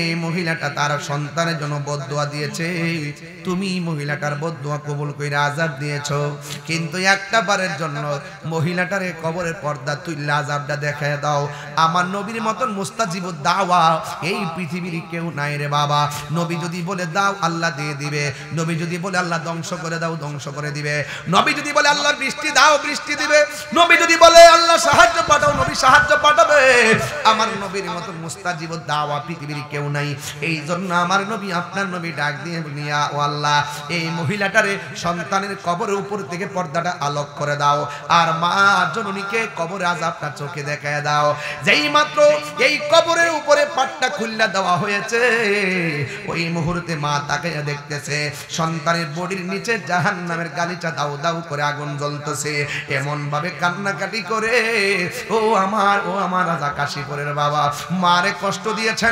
এই মহিলাটা তার সন্তানের জন্য বদদুয়া দিয়েছে, তুমি মহিলাটার বদদুয়া কবুল কইরা আযাব দিয়েছো, কিন্তু একটা বারের জন্য মহিলাটারে কবরের পর্দা তুইলা আযাবটা দেখায় দাও। আমার নবীর মতন মুস্তাজিবুদ দাওয়া এই পৃথিবীর কেউ নাই রে বাবা। নবী যদি বলে দাও, আল্লাহ দিয়ে দিবে। নবী যদি বলে আল্লাহ ধ্বংস করে দাও, ধ্বংস করে দিবে। নবী যদি বলে আল্লাহ বৃষ্টি দাও, বৃষ্টি দিবে। নবী যদি বলে আল্লাহ সাহায্য পাঠাও, নবী সাহায্য পাঠাবে। আমার নবীর মতন মুস্তাজিবুদ দাওয়া পৃথিবীর কেউ নাই। এই জন্য আমার নবী, আপনার নবী ডাক দিয়ে বলিয়া, ও আল্লাহ, এই মহিলাটারে সন্তানের কবরের উপর থেকে পর্দাটা আলোক করে দাও, আর মা জননীকে কবরে আযাবটা চোখে দেখায় দাও। যেই মাত্র এই কবরের উপরে পাটটা খুললা দেওয়া হয়েছে, ওই মুহূর্তে মা তাকে দেখতেছে সন্তানের বডির নিচে জাহান্নামের গালিচা দাউ দাউ করে আগুন জ্বলতেছে। এমন ভাবে কান্নাকাটি করে, ও আমার রাজা কাশীপুরের বাবা, মারে কষ্ট দিয়েছেন।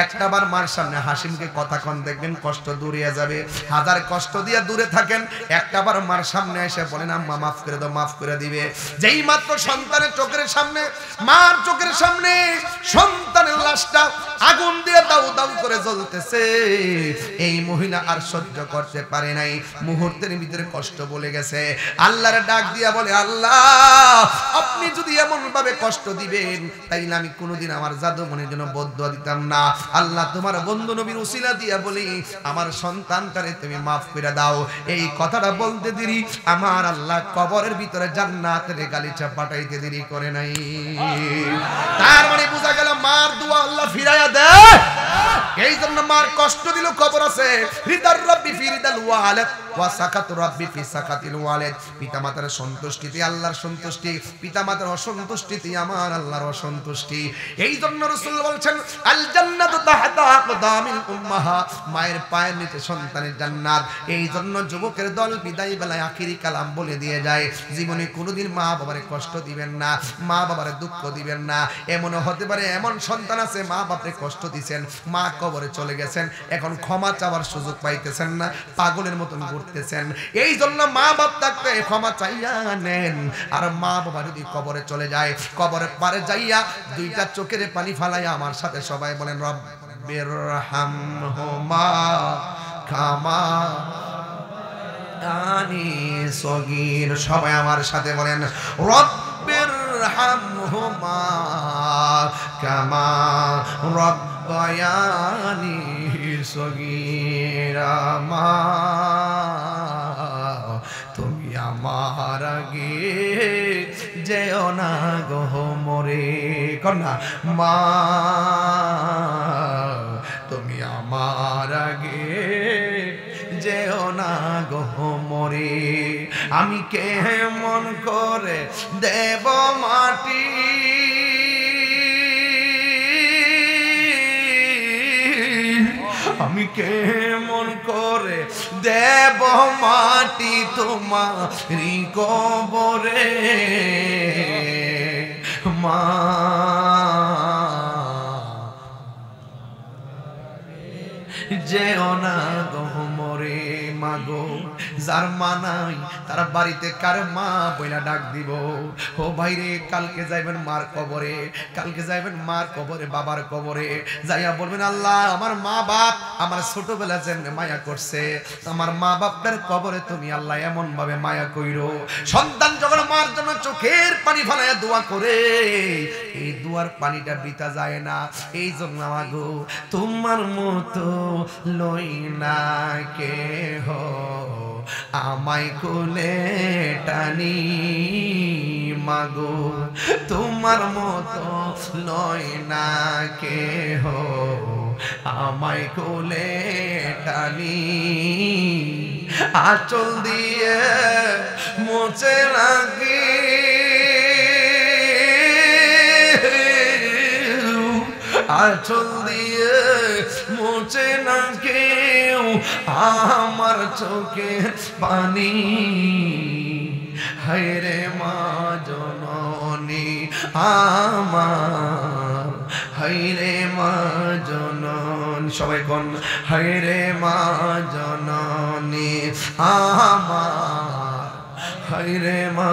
একটাবার মার সামনে হাসিমকে কথা কন, দেখবেন কষ্ট দূরে যাবে। হাজার কষ্ট দিয়ে দূরে থাকেন, একটাবার মার সামনে এসে বলেন, আম্মা মাফ করে দাও, মাফ করে দিবে। যেই মাত্র সন্তানের চোখের সামনে, মার চোখের সামনে সন্তানের লাশটা আগুন দিয়ে দাউ দাউ করে জ্বলতেছে। এই মহিলা আর সহ্য করতে পারে নাই, মুহূর্তের ভিতরে কষ্ট বলে গেছে। আল্লাহর ডাক দিয়া বলে, আল্লাহ আপনি যদি এমন ভাবে কষ্ট দিবেন তাইলে আমি কোনোদিন আমার জাদুমণির জন্য বদদুয়া দিতাম না। আল্লাহ তোমার বন্ধু নবীর উসিলা দিয়া বলি আমার সন্তানটারে তুমি মাফ করে দাও। এই কথাটা বলতে দেরি আমার আল্লাহ কবরের ভিতরে জান্নাতের গালিচা পাঠাইতে দেরি করে নাই। তার মানে বোঝা গেল মার দোয়া আল্লাহ ফিরাইয়া দেয়। এই জন্য মার কষ্ট দিল কবর আছে। রিদার রব্বি ফি রিদাল ওয়ালিদ ওয়া সাকাতু রব্বি ফি সাকাতিল ওয়ালিদ। পিতামাতার সন্তুষ্টিতে আল্লাহর সন্তুষ্টি, পিতামাতার অসন্তুষ্টিতে আমার আল্লাহর অসন্তুষ্টি। এই জন্য রাসূল বলছেন আল জান্নাতু তাহতা আকদামিল উম্মাহাত, মায়ের পায়ের নিচে সন্তানের জান্নাত। এই জন্য যুবকের দল বিদায় বেলায় আখিরি কালাম বলে দিয়ে যায়, জীবনে কোনোদিন মা বাবারে কষ্ট দিবেন না, মা বাবারে দুঃখ দিবেন না। এমনও হতে পারে এমন সন্তান আছে মা বাপরে কষ্ট দিয়েছেন, মা কবরে চলে গেছেন, এখন ক্ষমা চাওয়ার সুযোগ পাইতেছেন না, পাগলের মতন ঘুরতেছেন। এই জন্য মা বাপ থাকতে ক্ষমা চাইয়া নেন। আর মা বাবা যদি কবরে চলে যায়, কবরে পারে যাইয়া দুইটা চোখের পানি ফালাইয়া আমার সাথে সবাই বলেন রব্বিরহামহুমা কামা রাব্বায়ানি সগীর। সবাই আমার সাথে বলেন রব্বিরহামহুমা কামা রাব্বায়ানি সগীরা। মা তুমি আমার আগে যেও না গো মরে, কন্যা মা তুমি আমার আগে যেও না গো মরে। আমি কেমন করে দেব মাটি আমি কেমন করে দেব মাটি তোমারি কবরে মা যেও না গো মরে। মাগো যার মা নাই তার বাড়িতে কার মা বইলা ডাক দিব। ও ভাইরে কালকে যাইবেন মার কবরে, কালকে যাইবেন মার কবরে, বাবার কবরে যাইয়া বলবেন আল্লাহ আমার মা বাপ আমার ছোটবেলা যেমন মায়া করছে, আমার মা বাপের কবরে তুমি আল্লাহ এমন ভাবে মায়া কইরো। সন্তান যখন মার জন্য চোখের পানি ফেলাইয়া দোয়া করে, এই দুয়ার পানিটা বৃথা যায় না। এই জন্য মাগো তোমার মতো লই না কেহ আমায় কোলে টানি। মাগো তোমার মতো লয় না কেহ আমায় কোলে টানি। আঁচল দিয়ে মোচে রাখি আঁচল দিয়ে মোচে না কেউ আমার চোখের পানি। হায়রে মা জননী আমার, হায়রে মা জননী, সবাই কোন হায়রে মা জননী আমার, হায়রে মা